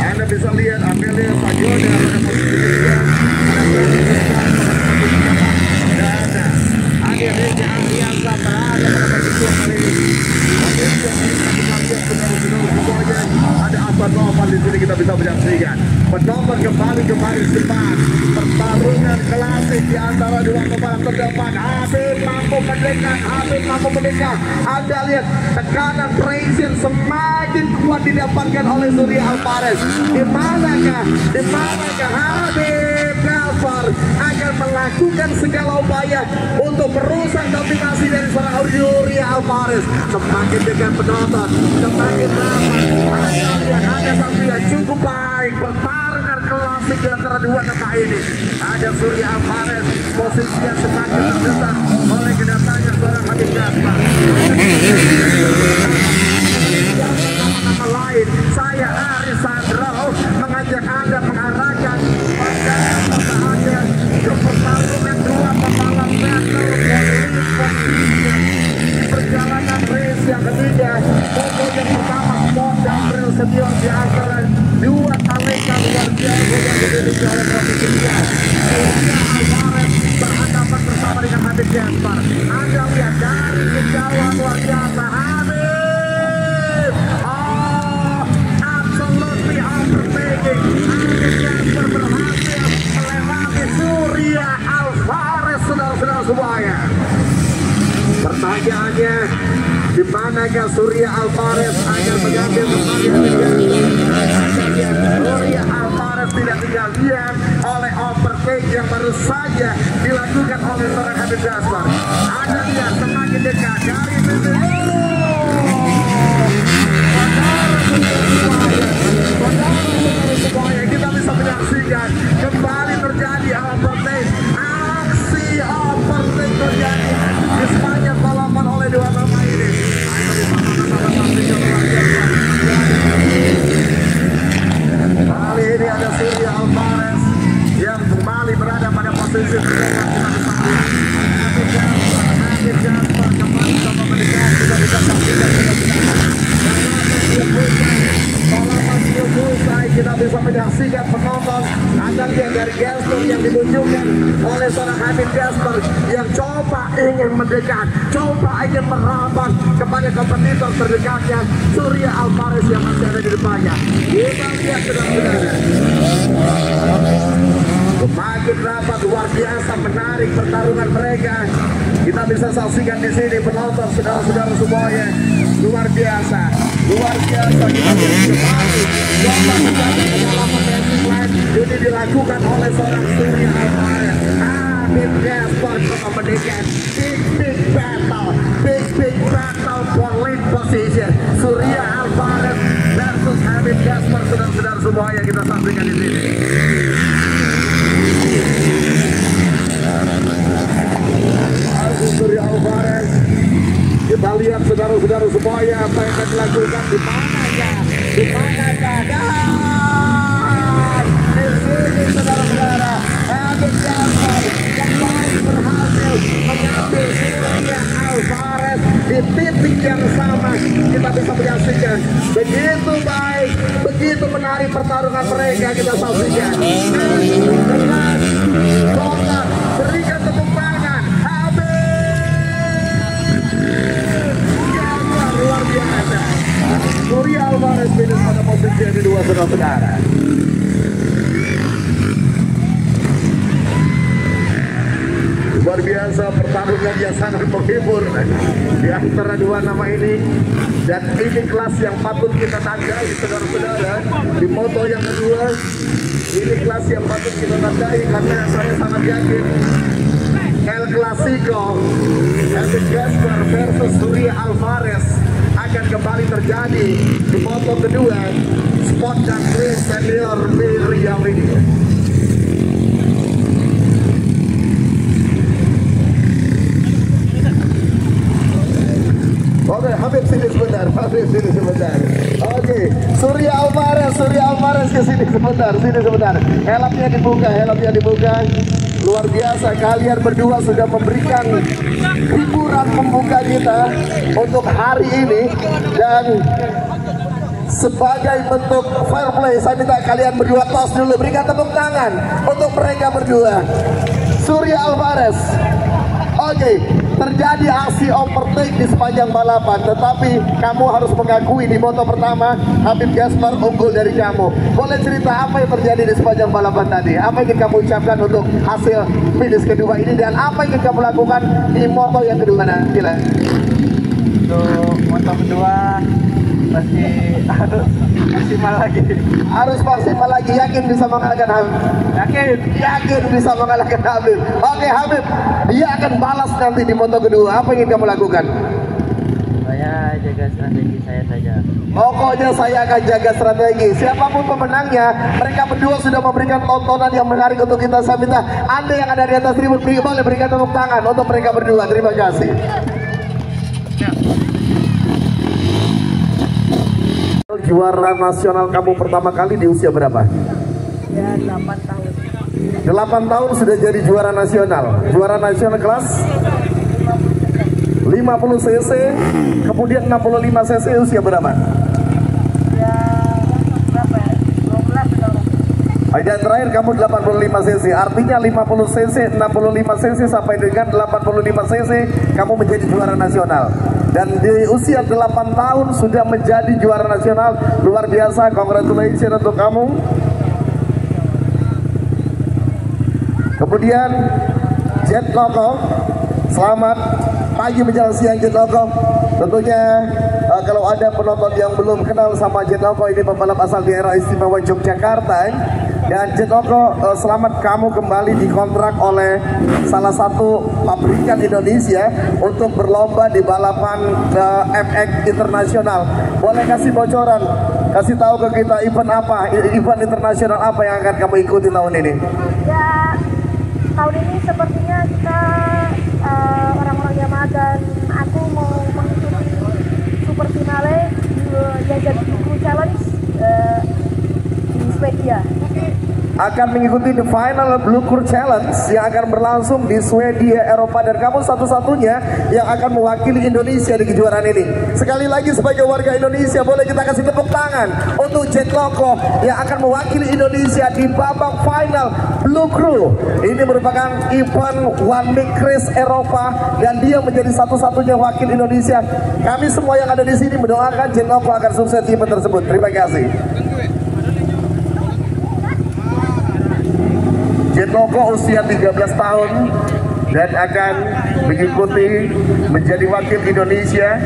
Anda bisa lihat Amelia Fajoda pada posisi ketiga. Ada Reza Ariansa berada pada posisi kali ini. Ada Aswan Novan di sini, kita bisa menyaksikan penonton kembali cepat. Pertarungan klasik di antara dua pembalap terdepan. Habib mampu mendekat. Anda lihat tekanan pressure semakin kuat didapatkan oleh Surya Alvarez. Di manakah Habib Gasper akan melakukan segala upaya untuk merusak dominasi dari seorang Surya Alvarez. Semakin dekat penonton, semakin rapat. Ada sampai cukup baik pertarungan klasik di antara dua nama ini. Ada Surya Alvarez, posisinya semakin terdesak oleh kedatangan seorang Habib Gasper. Nama lain, saya Aris Sandra mengajak Anda mengarahkan pada pertahanan ke pertarungan dua pembalap perjalanan race yang ketiga. Pokok yang pertama Sport dan Trail Senior di antara dua talenta luar biasa yang dimiliki oleh Provinsi Riau. Surya Alvarez berhadapan bersama dengan Habib Gasper. Anda lihat dari kejauhan luar biasa Habib. Absolutely overtaking. Habib Gasper berhasil melewati Surya Alvarez, saudara-saudara semuanya. Pertanyaannya, di manakah Surya Alvarez akan mengambil kembali Habib Gasper? Surya Alvarez tidak tinggal diam oleh overtake yang baru saja dilakukan oleh seorang Habib Gasper. Anda lihat semakin dekat dari semuanya kita bisa menyaksikan kembali terjadi overtake. Aksi overtake terjadi di sepanjang balapan oleh dua nama ini. Kali ini ada Surya Alvarez yang kembali berada pada posisi terdepan. yang coba ingin mendekat, coba ingin merapat kepada kompetitor terdekatnya Surya Alvarez yang masih ada di depannya. Kita lihat saudara-saudara, semakin rapat, luar biasa menarik pertarungan mereka. Kita bisa saksikan di sini penonton saudara-saudara semuanya, luar biasa, luar biasa. Kita lihat kembali coba menjadi pengalaman yang ini dilakukan oleh seorang Surya Alvarez. Habib Gaspar mendekat, big battle for lead position. Surya Alvarez versus Habib Gaspar, saudara-saudara semuanya, kita saksikan di sini. Surya Alvarez, kita lihat saudara-saudara semuanya apa yang akan dilakukan, di manakah, di sini saudara-saudara, Habib Gaspar kembali berhasil mengambil Surya Alvarez di titik yang sama. Kita bisa menyaksikan begitu baik, begitu menarik pertarungan mereka. Kita saksikan dengan golkar, berikan tepuk tangan. Luar biasa, Surya Alvarez finish pada posisi yang kedua, saudara-saudara. Luar biasa pertarungan yang sangat menghibur di antara dua nama ini, dan ini kelas yang patut kita tandai, saudara-saudara. Di moto yang kedua, ini kelas yang patut kita tandai karena saya sangat yakin El Clasico Habib Gaspar versus Surya Alvarez akan kembali terjadi di moto kedua Sport dan Race Senior Riau ini. Oke, Habib sini sebentar, Habib sini sebentar. Oke, Surya Alvarez ke sini sebentar. Helmnya dibuka. Luar biasa, kalian berdua sudah memberikan hiburan pembuka kita untuk hari ini, dan sebagai bentuk fair play saya minta kalian berdua tos dulu, berikan tepuk tangan untuk mereka berdua. Surya Alvarez. Oke, terjadi aksi overtake di sepanjang balapan, tetapi kamu harus mengakui di moto pertama Habib Gaspar unggul dari kamu. Boleh cerita apa yang terjadi di sepanjang balapan tadi? Apa yang ingin kamu ucapkan untuk hasil finish kedua ini, dan apa yang ingin kamu lakukan di moto yang kedua nanti? Untuk moto kedua masih harus maksimal lagi. Harus maksimal lagi. Yakin bisa mengalahkan Habib? Yakin bisa mengalahkan Habib. Oke, Habib, dia akan balas nanti di moto kedua. Apa yang ingin kamu lakukan? Saya jaga strategi saya saja. Pokoknya saya akan jaga strategi. Siapapun pemenangnya, mereka berdua sudah memberikan tontonan yang menarik untuk kita. Saya minta Anda yang ada di atas tribun boleh berikan tepuk tangan untuk mereka berdua. Terima kasih. Juara nasional kamu pertama kali di usia berapa? Ya, 8 tahun. 8 tahun sudah jadi juara nasional. Juara nasional kelas 50 cc, kemudian 65 cc usia berapa? Ya, berapa ya? 12 tahun. Dan terakhir kamu 85 cc, artinya 50 cc, 65 cc sampai dengan 85 cc kamu menjadi juara nasional. Dan di usia 8 tahun sudah menjadi juara nasional. Luar biasa, congratulations untuk kamu. Kemudian Jet Loco, selamat pagi menjelang siang Jet Loco. Tentunya kalau ada penonton yang belum kenal sama Jet Loco, ini pembalap asal daerah istimewa Yogyakarta. Dan Jet Loco, selamat kamu kembali dikontrak oleh salah satu pabrikan Indonesia untuk berlomba di balapan FX internasional. Boleh kasih bocoran, kasih tahu ke kita event apa, event internasional apa yang akan kamu ikuti tahun ini? Ya, tahun ini sepertinya kita orang-orang Yamaha dan aku mau mengikuti super finale yang jadi Crew Challenge di Swedia. Akan mengikuti the final Blue Crew Challenge yang akan berlangsung di Swedia, Eropa, dan kamu satu-satunya yang akan mewakili Indonesia di kejuaraan ini. Sekali lagi sebagai warga Indonesia, boleh kita kasih tepuk tangan untuk Jet Loco yang akan mewakili Indonesia di babak final Blue Blue Crew. Ini merupakan event One Week Race Eropa dan dia menjadi satu-satunya wakil Indonesia. Kami semua yang ada di sini mendoakan Jenoko agar sukses di event tersebut. Terima kasih. Jenoko usia 13 tahun dan akan mengikuti menjadi wakil Indonesia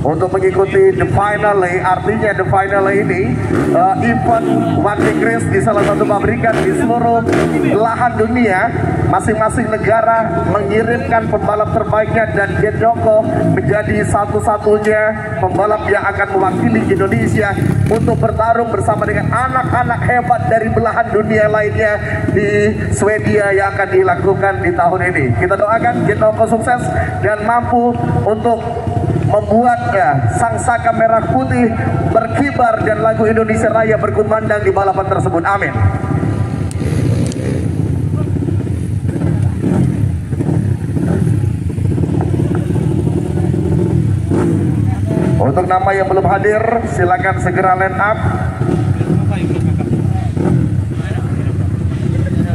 untuk mengikuti the finale. Artinya the finale ini event One Week Race di salah satu pabrikan di seluruh belahan dunia. Masing-masing negara mengirimkan pembalap terbaiknya dan Jenoko menjadi satu-satunya pembalap yang akan mewakili Indonesia untuk bertarung bersama dengan anak-anak hebat dari belahan dunia lainnya di Swedia yang akan dilakukan di tahun ini. Kita doakan Jenoko sukses dan mampu untuk membuatnya sang saka merah putih berkibar dan lagu Indonesia Raya berkumandang di balapan tersebut. Amin. Untuk nama yang belum hadir, silakan segera line up.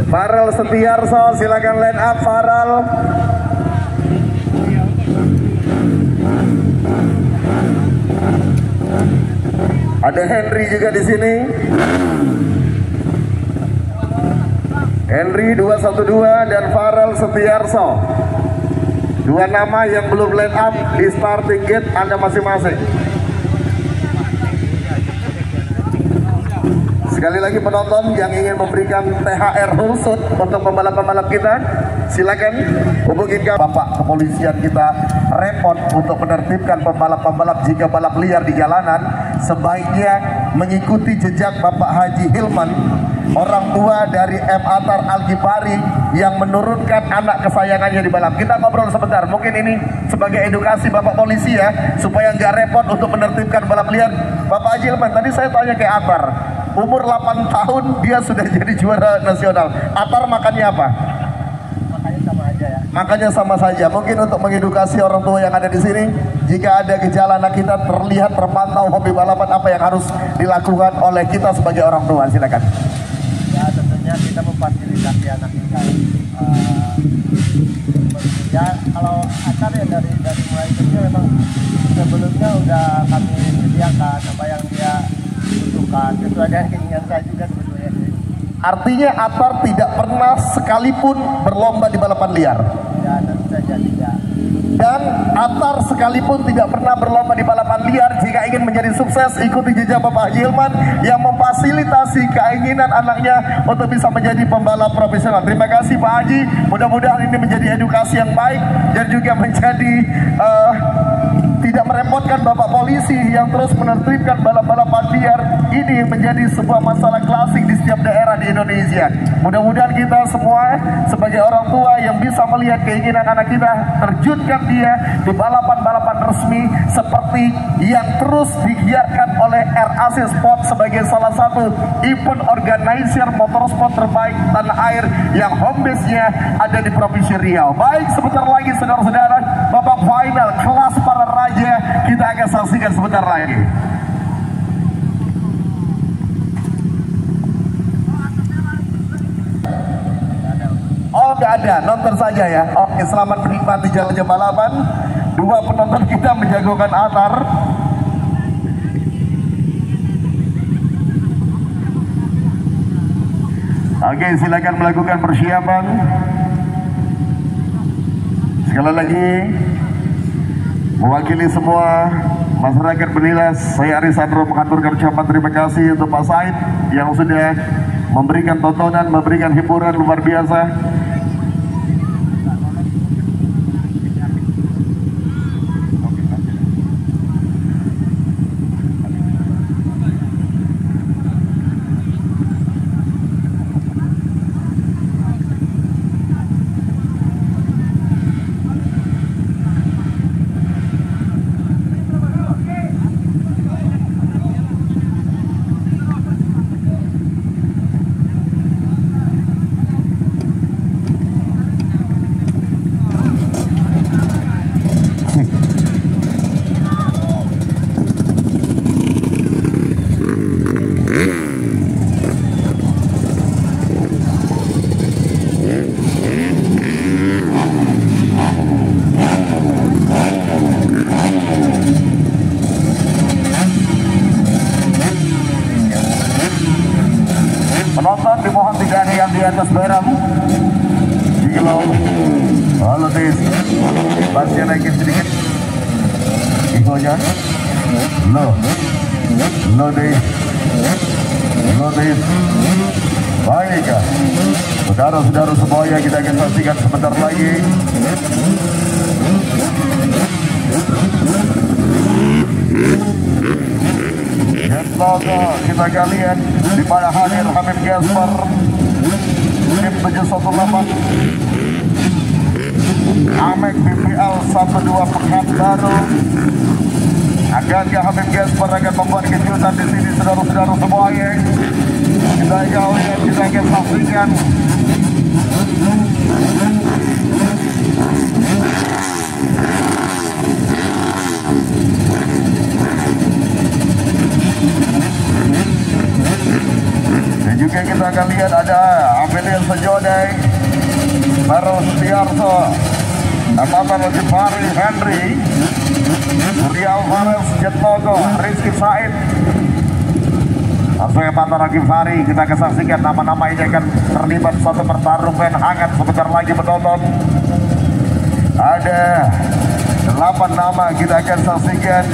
Farel Setiarso, silakan line up Farel. Ada Henry juga di sini. Henry 212 dan Farel Setiarso. Dua nama yang belum line up di starting gate Anda masing-masing. Sekali lagi penonton yang ingin memberikan THR khusus untuk pembalap-pembalap kita, silakan hubungi Bapak kepolisian kita repot untuk menertibkan pembalap-pembalap jika balap liar di jalanan. Sebaiknya mengikuti jejak Bapak Haji Hilman, orang tua dari M. Atar Al-Ghifari yang menurunkan anak kesayangannya di balap. Kita ngobrol sebentar, mungkin ini sebagai edukasi Bapak polisi ya, supaya nggak repot untuk menertibkan balap liar. Bapak Haji Hilman, tadi saya tanya ke Atar, umur 8 tahun dia sudah jadi juara nasional. Atar makannya apa? Makannya sama aja ya. Makannya sama saja. Mungkin untuk mengedukasi orang tua yang ada di sini, jika ada gejala anak kita terlihat terpantau hobi balapan, apa yang harus dilakukan oleh kita sebagai orang tua? Silakan. Ya tentunya kita memfasilitasi anak kita. Ya kalau Atar ya dari mulai kecil memang sebelumnya udah kami sediakan apa yang dia butuhkan sesuai dengan keinginan saya juga sebetulnya. Artinya Atar tidak pernah sekalipun berlomba di balapan liar. Ya tentu saja tidak. Dan Atar sekalipun tidak pernah berlomba di balapan liar. Jika ingin menjadi sukses, ikuti jejak Bapak Haji Hilman yang memfasilitasi keinginan anaknya untuk bisa menjadi pembalap profesional. Terima kasih Pak Haji. Mudah-mudahan ini menjadi edukasi yang baik dan juga menjadi tidak merepotkan Bapak polisi yang terus menertibkan balap-balapan liar. Ini menjadi sebuah masalah klasik di setiap daerah di Indonesia. Mudah-mudahan kita semua sebagai orang tua yang bisa melihat keinginan anak kita, terjunkan dia di balapan-balapan resmi seperti yang terus digiatkan oleh RAC Sport sebagai salah satu event organizer motorsport terbaik tanah air yang home base-nya ada di Provinsi Riau. Baik, sebentar lagi saudara-saudara, babak final kelas para raja kita akan saksikan sebentar lagi. Oh, nggak ada, nonton saja ya. Oke, selamat menikmati jalan balapan. Dua penonton kita menjagokan Atar. Oke, silakan melakukan persiapan. Sekali lagi, mewakili semua masyarakat Benilas, saya Arisandro mengaturkan ucapan terima kasih untuk Pak Said yang sudah memberikan tontonan, memberikan hiburan luar biasa. Masih naikin sedikit infonya. Low deh. Baik ya, saudara-saudara semuanya, kita akan saksikan sebentar lagi. Logo kita akan lihat di mana hadir Habib Gaspar tim 718 Amek BPL 12 Pekanbaru. Akankah Habib Gaspar akan membuat kejutan di sini, saudara-saudara semuanya? Kita akan lihat, kita akan saksikan. Dan juga kita akan lihat ada Amelia Sejodai, Baru Setiarso, Amatan Al-Ghifari Henry, Surya Alvarez, Jet Logo, Rizky Said. Langsung Amatan Al-Ghifari, kita akan saksikan nama-nama ini akan terlibat satu pertarungan hangat sebentar lagi menonton. Ada 8 nama kita akan saksikan.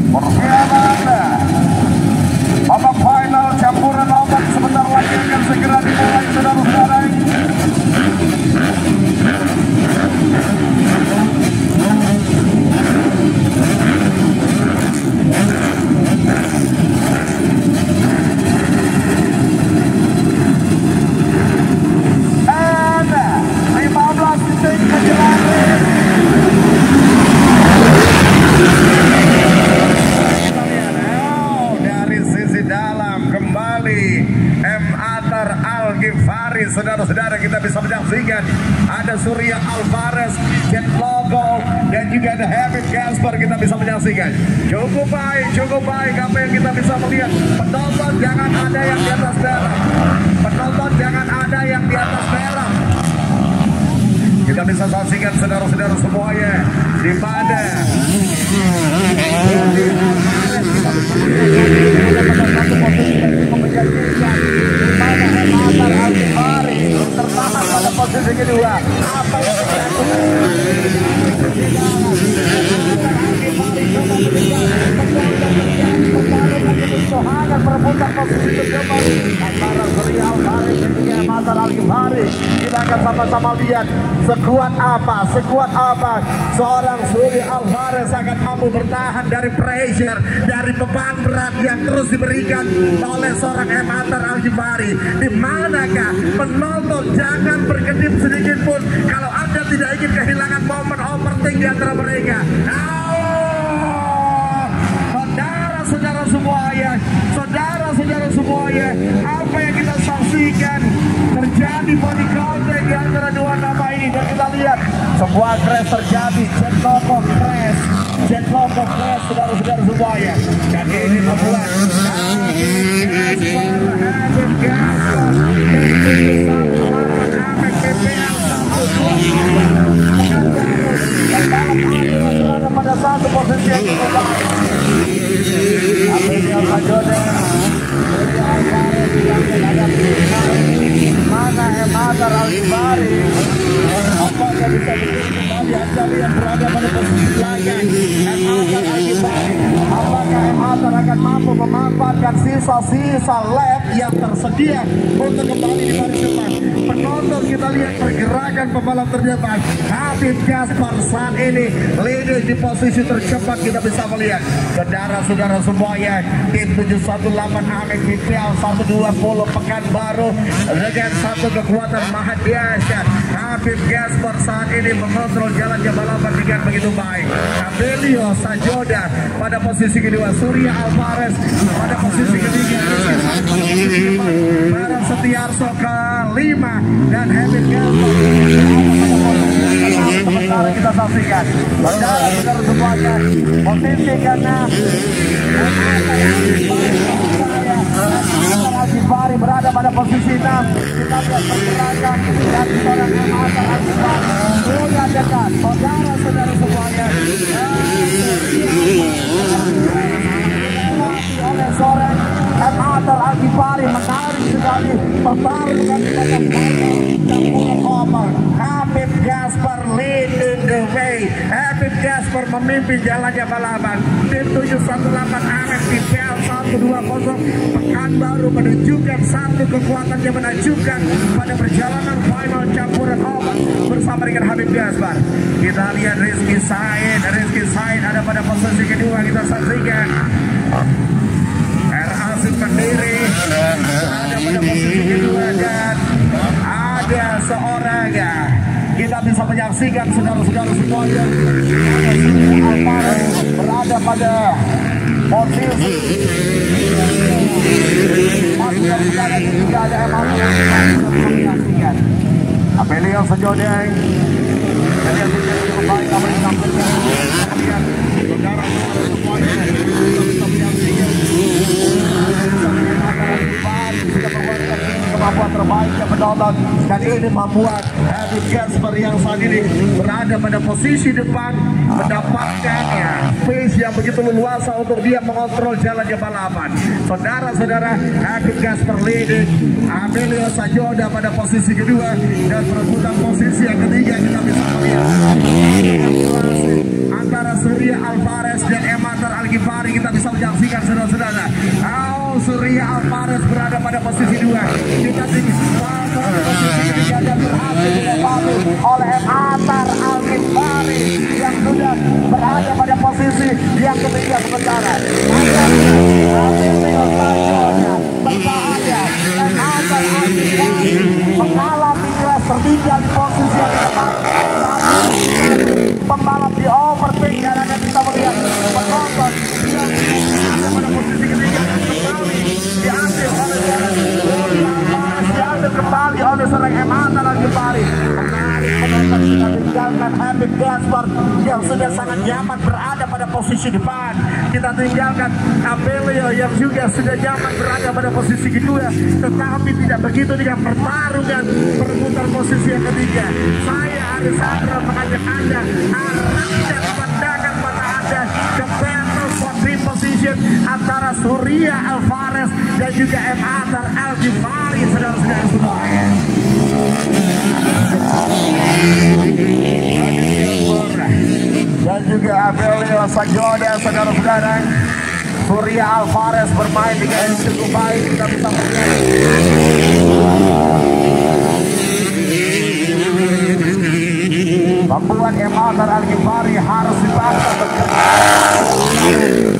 Persiapan babak final campuran obat sebentar lagi akan segera dimulai, saudara-saudara. Ada 15 detik menjelang Al-Ghifari, saudara-saudara, kita bisa menyaksikan ada Surya Alvarez, Jet Logo, dan juga ada Habib Gaspar. Kita bisa menyaksikan cukup baik apa yang kita bisa melihat. Penonton jangan ada yang di atas merah, penonton jangan ada yang di atas merah. Kita bisa saksikan, saudara-saudara semuanya, di mana terutama pada posisi kedua. Apa yang berebutan posisi kedua antara Surya Alvarez dan juga Amatan Al-Ghifari. Kita akan sama-sama lihat sekuat apa seorang Surya Alvarez akan mampu bertahan dari pressure, dari beban berat yang terus diberikan oleh seorang Amatan Al-Ghifari. Di manakah penonton jangan berkedip sedikit pun kalau Anda tidak ingin kehilangan momen penting di antara mereka. Saudara-saudara semuanya, apa yang kita saksikan terjadi body contact di antara dua nama ini, dan kita lihat sebuah crash terjadi, Jet Logo crash, saudara-saudara semuanya, dan ini membuat pada satu posisi yang cukup Amelia Sejodai, mana Amatan Al-Ghifari. Apakah bisa kembali Anda yang berada pada posisi belakang Amatan Al-Ghifari? Apakah Amatan akan mampu memanfaatkan sisa-sisa lap yang tersedia untuk kembali di baris depan? Penonton, kita lihat pergerakan pembalap terdepan Habib Gaspar saat ini leading di posisi tercepat. Kita bisa melihat saudara-saudara semuanya, tim 718 Amek BPL 120 Pekanbaru dengan satu kekuatan maha dahsyat. Habib Gaspar saat ini mengontrol jalannya balapan dengan begitu baik. Amelia Sejodai pada posisi kedua, Surya Alvarez pada posisi ketiga, Baru Setiarso kelima, dan Habib Gaspar sementara kita saksikan saudara-saudara semuanya posisi karena Al-Ghifari berada pada posisi 6. Kita lihat pergerakan dari seorang Amatan Al-Ghifari sudah dekat, saudara-saudara semuanya. memimpin jalannya balapan. Tim 718 Amek di PL 120 Pekanbaru menunjukkan satu kekuatan yang menakjubkan pada perjalanan final campuran obat bersama dengan Habib Gaspar. Kita lihat Rizky Said ada pada posisi kedua, kita saksikan. Asim Pendiri ada pada posisi kedua dan ada seorang kita bisa menyaksikan saudara-saudara semuanya berada pada posisi juga ada menyaksikan Apelio Sejodeng yang baik kami sampaikan saudara-saudara semuanya bisa menyaksikan kemampuan terbaik yang menonton, dan ini membuat Habib Gaspar yang saat ini berada pada posisi depan mendapatkan space yang begitu leluasa untuk dia mengontrol jalannya balapan. Saudara-saudara, Habib Gaspar leading, Amelio Sajoda pada posisi kedua, dan perebutan posisi yang ketiga kita bisa melihat antara Surya Alvarez dan Emater Al-Ghifari. Kita bisa menyaksikan saudara-saudara. Surya Alvarez berada pada posisi 2. Kita pada posisi ketiga dan berhasil dilewati oleh Emater Al-Ghifari yang sudah berada pada posisi yang ketiga sementara. Berbahaya dan Emater Al-Ghifari mengalami kelas tertinggal di posisi yang keempat. Pembalap di overtake karena kita melihat penonton yang pada posisi ketiga diambil kembali oleh seorang Emater Al-Ghifari. Menarik penonton kita tinggalkan Habib Gaspar yang sudah sangat nyaman berada pada posisi depan. Kita tinggalkan Apelio yang juga sudah nyaman berada pada posisi kedua, tetapi tidak begitu dengan pertarungan perebutan posisi yang ketiga. Saya Arisandra mengajak Anda arahkan pandangan mata Anda ke battle for dream position antara Surya Alvarez dan juga Emater Al-Ghifari, saudara-saudara semua. Dan juga Apelio Sajoda, saudara-saudara. Surya Alvarez bermain dengan cukup baik, kita bisa melihat. Membuat Emater Al-Ghifari harus dipaksa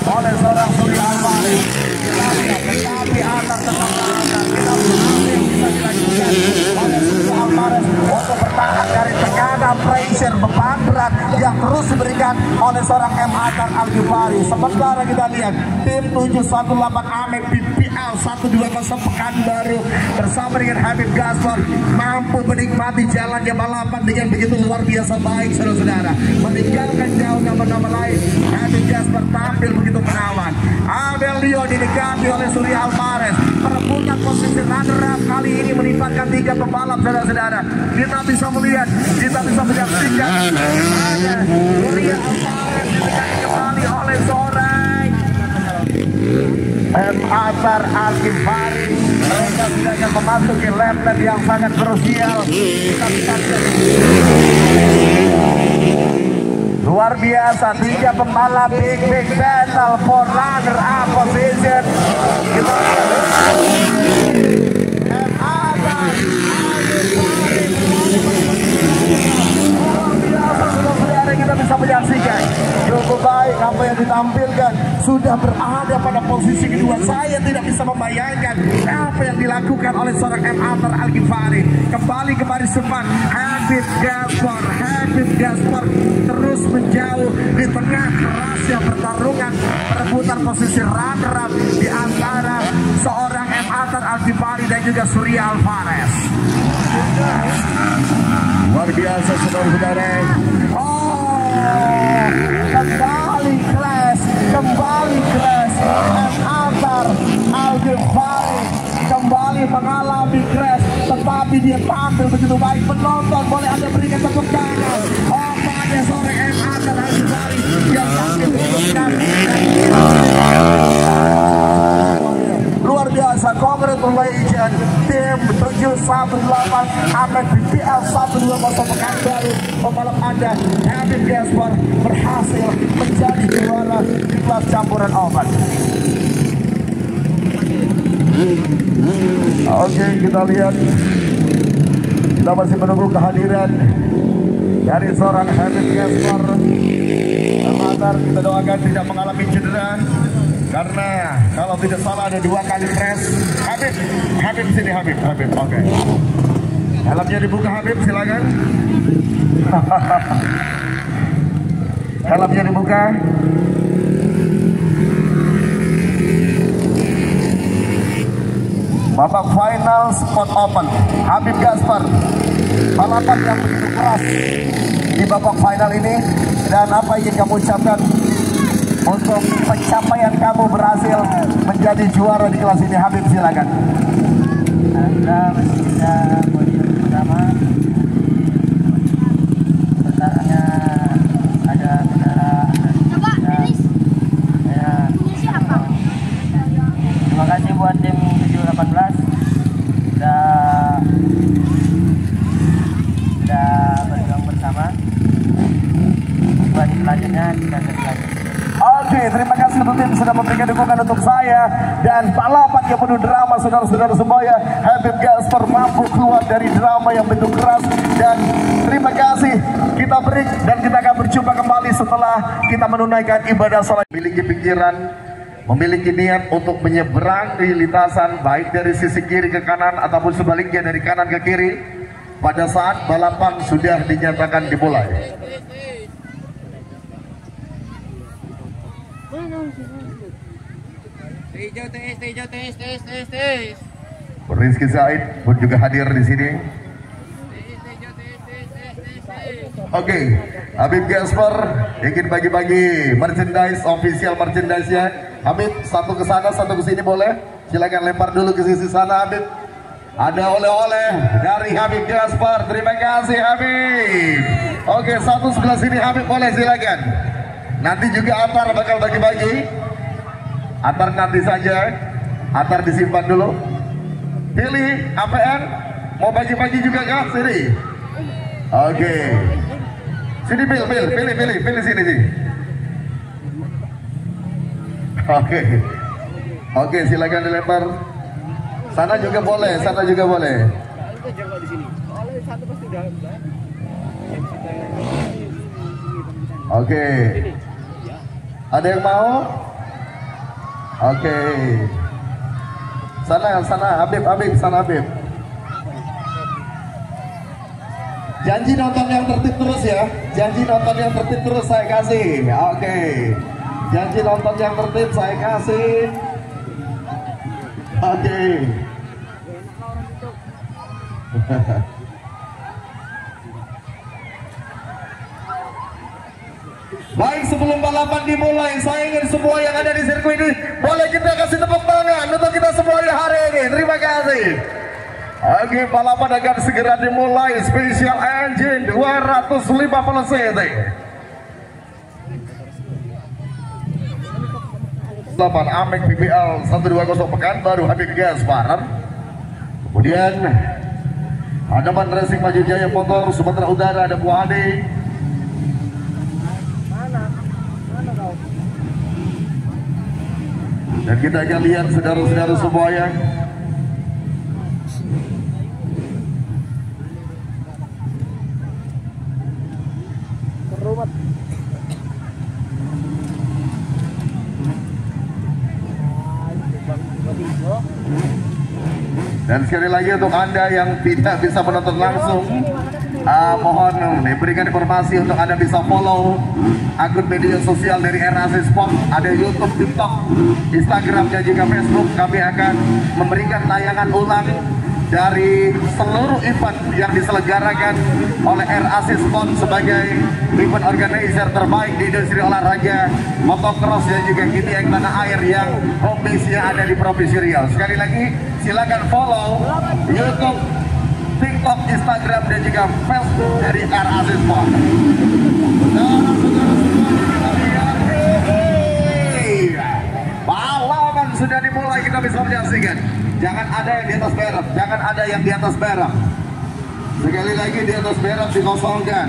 oleh seorang Surya Alvarez. Tetapi atas tekanan kita bisa dilakukan oleh Surya Alvarez untuk bertahan dari tekanan pressure beban berat yang terus diberikan oleh seorang Emater Al-Ghifari. Sementara kita lihat tim 718 Amek PPL 120 Pekanbaru bersama dengan Habib Gaspar mampu menikmati jalannya balapan dengan begitu luar biasa baik, saudara-saudara. Meninggalkan jauh nama-nama lain, Habib Gaspar tampil begitu menawan. Amelio didekati oleh Surya Alvarez. Perebutan posisi runner-up kali ini melibatkan 3 pembalap, saudara-saudara. Kita bisa melihat, kita bisa menyaksikan ada Surya Alvarez didekati kembali oleh seorang Emater Al-Ghifari. Mereka sudah akan memasuki lap yang sangat krusial. Kita bisa luar biasa, 3 pembalap big battle for runner up position. Kita kita bisa menyaksikan cukup baik apa yang ditampilkan, sudah berada pada posisi kedua. Saya tidak bisa membayangkan apa yang dilakukan oleh seorang Emater Al-Ghifari. Kembali ke baris depan Habib Gaspar terus menjauh di tengah kerasnya pertarungan perebutan posisi runner-up di antara seorang Emater Al-Ghifari dan juga Surya Alvarez. Luar biasa, saudara-saudara. Kembali crash Emater Al-Ghifari kembali mengalami crash, tetapi dia tampil begitu baik. Penonton boleh Anda berikan tepuk tangan pada seorang Emater Al-Ghifari yang tampil begitu baik. Luar biasa, congratulations tim 718 balapan Amek BBL 120 Pekanbaru. Pembalap Anda Habib Gaspar berhasil menjadi juara di kelas campuran open. Oke, kita lihat, kita masih menunggu kehadiran dari seorang Habib Gaspar. Agar kita doakan tidak mengalami cedera, karena kalau tidak salah ada 2 kali crash. Habib sini, Habib, oke. Helmnya dibuka, Habib, silakan. Helmnya dibuka. Babak final spot open, Habib Gaspar, balapan yang begitu keras di babak final ini. Dan apa yang kamu ucapkan untuk pencapaian kamu berhasil menjadi juara di kelas ini, Habib, silakan. Anda masih bisa podium pertama. Sebenarnya ada kendala. Terima kasih buat tim 718 udah berjuang bersama. Buat selanjutnya kita berlanjut. Oke, terima kasih untuk tim sudah memberikan dukungan untuk saya. Dan balapan yang penuh drama, saudara-saudara semuanya, Habib Gaspar mampu keluar dari drama yang begitu keras. Dan terima kasih, kita break dan kita akan berjumpa kembali setelah kita menunaikan ibadah salat. Memiliki pikiran, memiliki niat untuk menyeberang di lintasan, baik dari sisi kiri ke kanan ataupun sebaliknya dari kanan ke kiri, pada saat balapan sudah dinyatakan dimulai. Rizky Zaid pun juga hadir di sini. Oke, Habib Gaspar ingin bagi-bagi merchandise, official merchandise-nya. Habib, satu ke sana, satu ke sini boleh? Silakan lempar dulu ke sisi sana, Habib. Ada oleh-oleh dari Habib Gaspar. Terima kasih, Habib. Oke, satu sebelah sini, Habib, boleh, silakan. Nanti juga Atar bakal bagi-bagi. Atar nanti saja. Atar disimpan dulu. Pilih APN. Mau bagi-bagi juga kah? Sini. Oke. Sini pilih sini. Oke, silakan dilempar. Sana juga boleh, Oke. Ada yang mau? Oke. Sana Habib, sana Habib. Janji nonton yang tertib terus ya. Janji nonton yang tertib terus saya kasih. Oke. Janji nonton yang tertib saya kasih. Oke. Baik, sebelum balapan dimulai, saya ingin semua yang ada di sirkuit ini boleh kita kasih tepuk tangan untuk kita semua di hari ini. Terima kasih. Oke, balapan akan segera dimulai. Special Engine 250 cc. Balapan Amek BBL 120 Pekanbaru Habib Gaspar. Kemudian Hadapan Racing Maju Jaya Motor Sumatera Utara ada Bu Ade. Dan kita akan lihat saudara-saudara semuanya, dan sekali lagi untuk Anda yang tidak bisa menonton langsung, mohon diberikan informasi untuk Anda bisa follow akun media sosial dari RAC Sport. Ada YouTube, TikTok, Instagram, dan juga Facebook. Kami akan memberikan tayangan ulang dari seluruh event yang diselenggarakan oleh RAC Sport sebagai event organizer terbaik di industri olahraga motocross dan juga GTX tanah air yang home-base-nya ada di Provinsi Riau. Sekali lagi silakan follow YouTube, TikTok, Instagram, dan juga Facebook dari RAC Sport. Balapan sudah dimulai, kita bisa menyaksikan. Jangan ada yang di atas perak, jangan ada yang di atas perak. Sekali lagi di atas berat dikosongkan.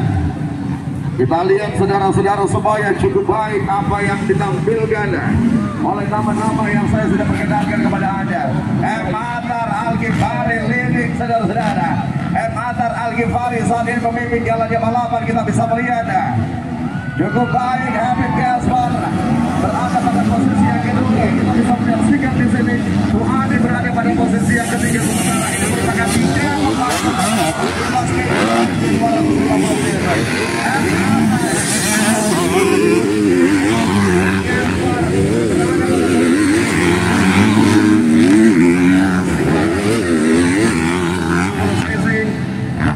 Kita lihat saudara-saudara semuanya cukup baik apa yang ditampilkan oleh nama-nama yang saya sudah perkenalkan kepada Anda. Matar Al-Ghifari leading saudara-saudara. Matar Al-Ghifari saat ini memimpin jalannya balapan, kita bisa melihat. Cukup baik Habib Gaspar berada pada posisi yang kedua. Kita bisa menyaksikan di sini Tuhani berada pada posisi yang ketiga. Sementara ini merupakan tiga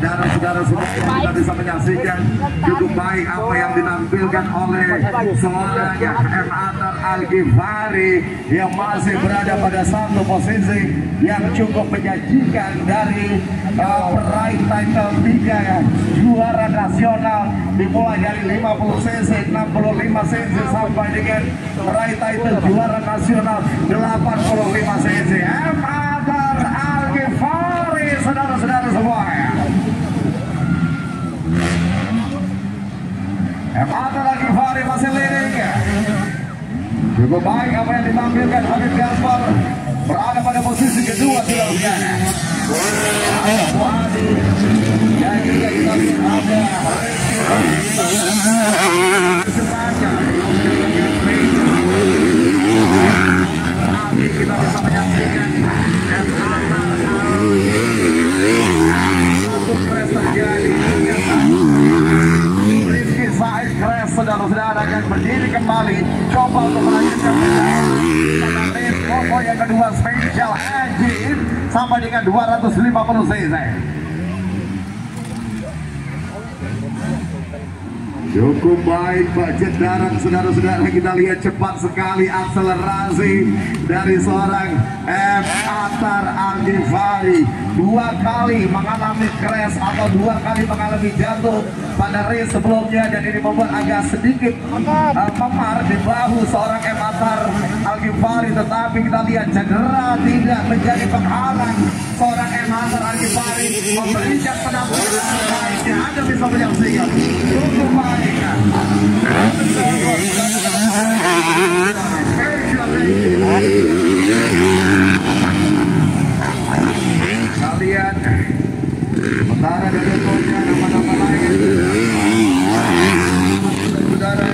saudara-saudara semua kita bisa menyaksikan cukup baik apa yang ditampilkan oleh seorang Matar Al-Ghifari yang masih berada pada satu posisi yang cukup menjanjikan dari peraih title 3 juara nasional dimulai dari 50 cc, 65 cc sampai dengan peraih title juara nasional 85 cc. Matar Al-Ghifari saudara-saudara semua. Matar Al-Ghifari masih leading. Cukup baik apa yang ditampilkan Habib Gaspar berada pada posisi kedua saudara-saudara. Dan juga kita lihat nanti kita bisa menyaksikan untuk press terjadi. Rizky Said Crash saudara-saudara akan berdiri kembali coba untuk melanjutkan race Volvo yang kedua Special Engine sampai dengan 250 cc. Cukup baik Pak Cendaran saudara-saudara, kita lihat cepat sekali akselerasi dari seorang Matar Al-Ghifari. Dua kali mengalami crash atau dua kali mengalami jatuh pada race sebelumnya, dan ini membuat agak sedikit memar di bahu seorang Matar Al-Ghifari, tetapi kita lihat cedera tidak menjadi penghalang seorang Matar Al-Ghifari memberikan penampilan terbaiknya. Anda bisa menyaksikan cukup baik. Kalian sementara dari konya nama-nama lain saudara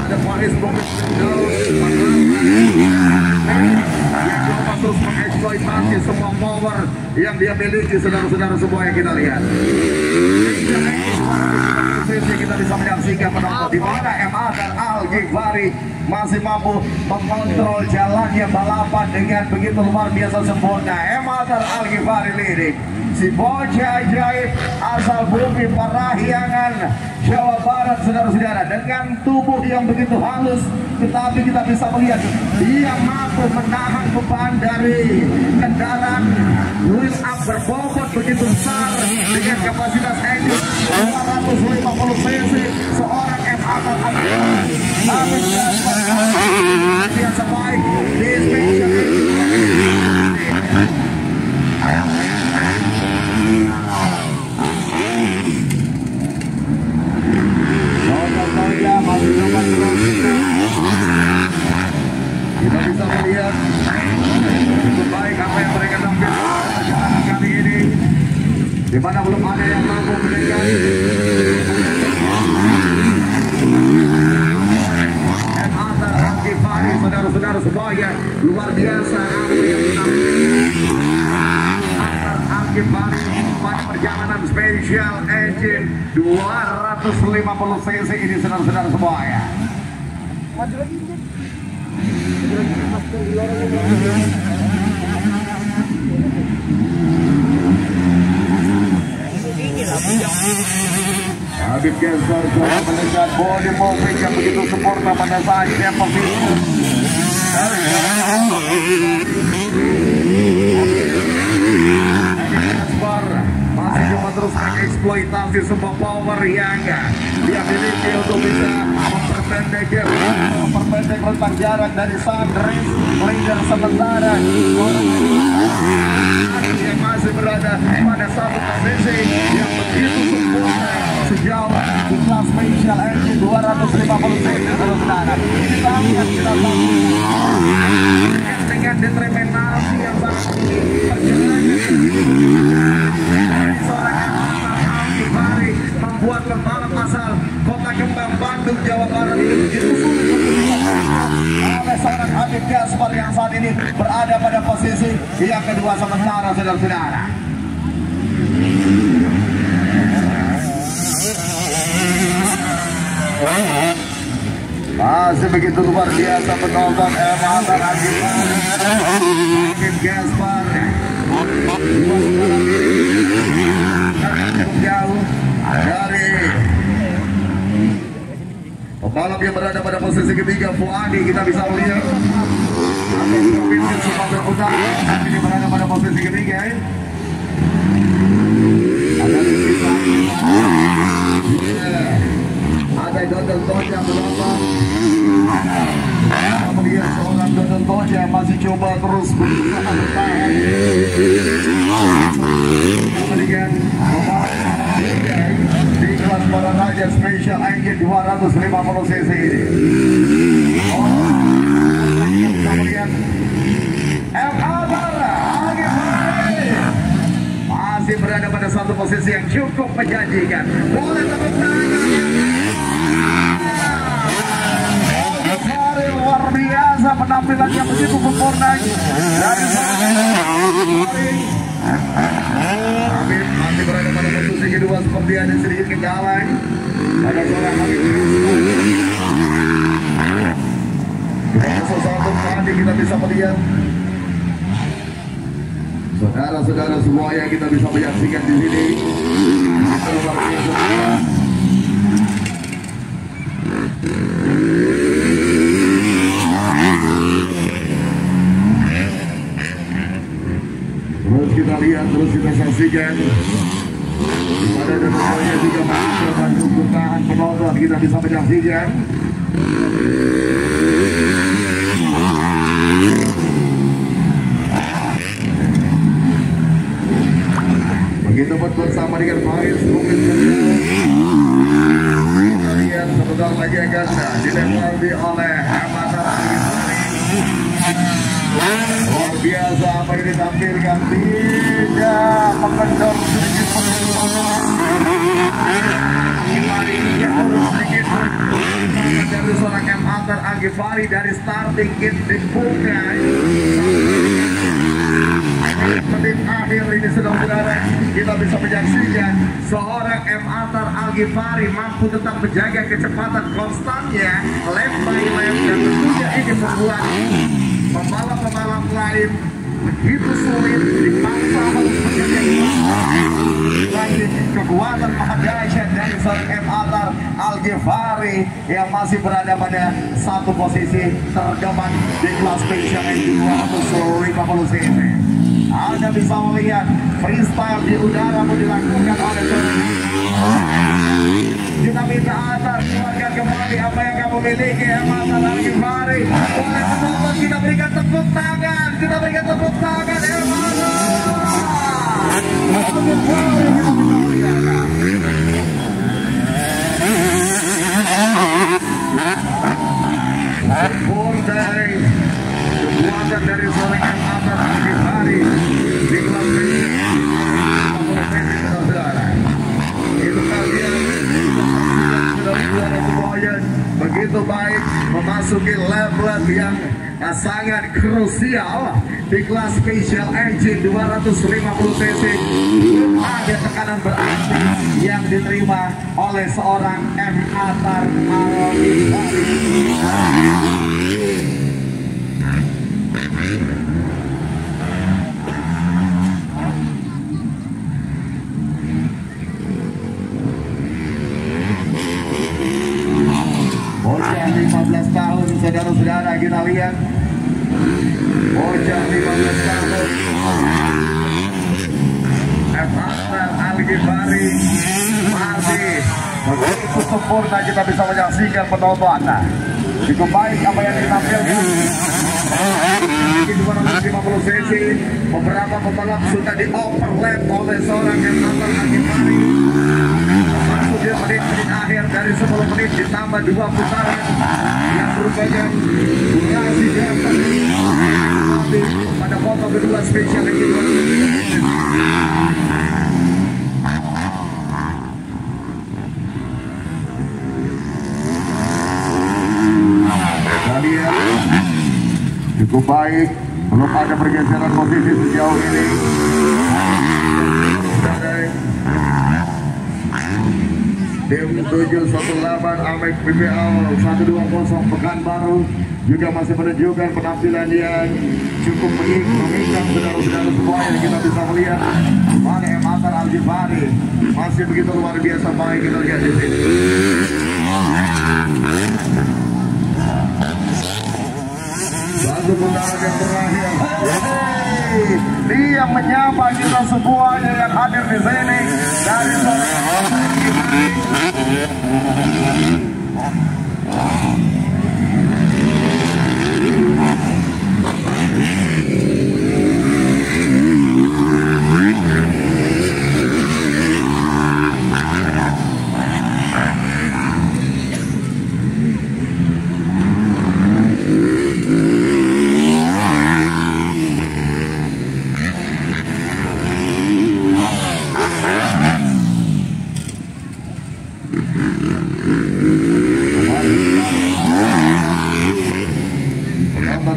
ada Faris yang coba terus mengeksploitasi semua power yang dia miliki saudara-saudara semua yang kita lihat. Kita bisa menyaksikan penonton di mana Matar Al-Ghifari masih mampu mengontrol jalannya balapan dengan begitu luar biasa sempurna. Matar Al-Ghifari leading. Si bocah ajaib asal Bumi Parahyangan, Jawa Barat saudara-saudara, dengan tubuh yang begitu halus, tetapi kita bisa melihat dia mampu menahan beban dari kendaraan wheel up berbobot begitu besar dengan kapasitas engine 250 cc. Seorang Matar Al-Ghifari biasa baik di Special kita bisa melihat cukup baik apa yang mereka tampilkan kali ini, di mana belum ada yang mampu mendekat. Matar Al-Ghifari saudara-saudara semuanya luar biasa apa yang ditampilkan Matar Al-Ghifari pada perjalanan Special Engine 250 cc ini saudara-saudara semuanya. Maju lagi. Habib Gaspar telah mendekat body moving yang begitu sempurna pada saat ini yang pemimpin. Gaspar masih cuma terus mengeksploitasi semua power yang dia miliki untuk bisa memperpendek rentang jarak dari sang race leader sementara yang masih berada pada satu posisi yang begitu sempurna sejauh di kelas Special Engine 250 cc saudara. Ini sangat kita dengan determinasi yang sangat tinggi perjalanan seorang Algi Fahri membuat pembalap asal Kota Kembang, Bandung, Jawa Barat ini begitu sulit oleh seorang Habib Gaspar yang saat ini berada pada posisi yang kedua sementara saudara-saudara. Masih begitu luar biasa penonton Habib Gaspar jauh dari pembalap yang berada pada posisi ketiga Fuadi. Kita bisa melihat atau Provinsi Sumatera Utara ini berada pada posisi ketiga. Ada Dodon Toja berlomba. Kemudian seorang Dodon Toja masih coba terus berusaha bertahan. Kemudian di kelas para raja Special Engine 250 cc ini. Kemudian masih berada pada satu posisi yang cukup menjanjikan. Boleh tepuk tangan. Luar biasa penampilannya begitu sempurna dari Habib masih berada pada posisi kedua seperti ada sedikit kejalan pada seorang Habib. Sesuatu tadi kita bisa melihat saudara-saudara semua yang kita bisa menyaksikan di sini. Terus kita lihat, terus kita saksikan. Pada dasarnya juga masih bantu bertahan penonton kita bisa menyaksikan. Begitu pun bersama dengan Faris Mungkin kita lihat sebentar lagi akan dilewati oleh Amatar. Luar biasa apa yang ditampilkan, tidak mengendor sedikit pun dari seorang Amatar Algi Fahri dari starting gate dibuka. Menit akhir ini saudara-saudara kita bisa menyaksikan seorang Amatar Algi Fahri mampu tetap menjaga kecepatan konstannya lap by lap, dan tentunya ini membuat pembalap-pembalap lain begitu sulit dipaksa harus menjaga lagi kekuatan maha dahsyat dari seorang Amatar Algi Fahri yang masih berada pada satu posisi terdepan di kelas Special Engine 250 cc. Anda bisa melihat freestyle di udara pun dilakukan oleh kita minta atas keluarga kembali apa yang kamu miliki Amatar Algi Fahri. Oleh penonton kita berikan tepuk tangan, kita berikan tepuk tangan Algi Fahri. Sempurna kekuatan dari seorang Amatar Algi Fahri di kelas saudara. Itu kalian semuanya begitu baik memasuki lap-lap yang sangat krusial di kelas Special Engine 250 cc. Belum ada tekanan berarti yang diterima oleh seorang Amatar Algi Fahri. Bocah 15 tahun saudara-saudara kita lihat. Bocah 15 tahun Amatar Algi Fahri masih begitu sempurna kita bisa menyaksikan penonton. Cukup baik apa yang ditampilkan. Di 250 cc beberapa pembalap sudah di overlap oleh seorang yang mantan Agimari. Masuk dia menit akhir dari 10 menit ditambah 2 putaran yang merupakan durasi pada foto kedua spesial yang kedua. Cukup baik, belum ada pergeseran posisi sejauh ini. Tim 718 Amek PPL 120 Pekanbaru juga masih menunjukkan penampilan yang cukup mengikat saudara-saudara semua yang kita bisa melihat. Mana Mantan Agimari masih begitu luar biasa baik kita lihat di sini. Satu putaran yang terakhir. Dia menyapa kita semuanya yang hadir di sini dari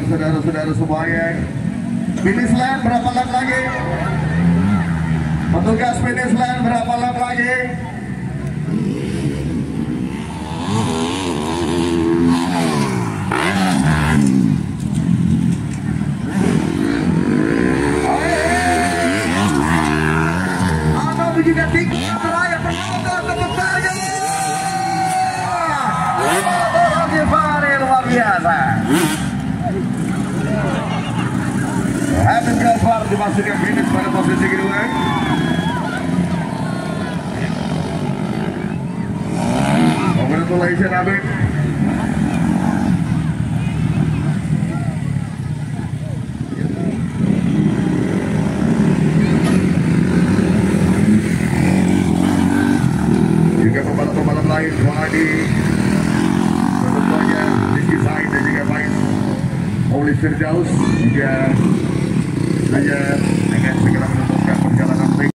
saudara-saudara semuanya. Finish line berapa lap lagi? Petugas finish line berapa lap lagi? Atau juga tinggi terakhir penonton tepuk tangan. Agimari luar biasa. Habib Ghaffar dimasukkan finish pada posisi kedua. Congratulations Habib. Juga pembalap-pembalap lain Wadi, tentunya Rizky Said dan juga Faiz oleh Firdaus juga saja dengan segala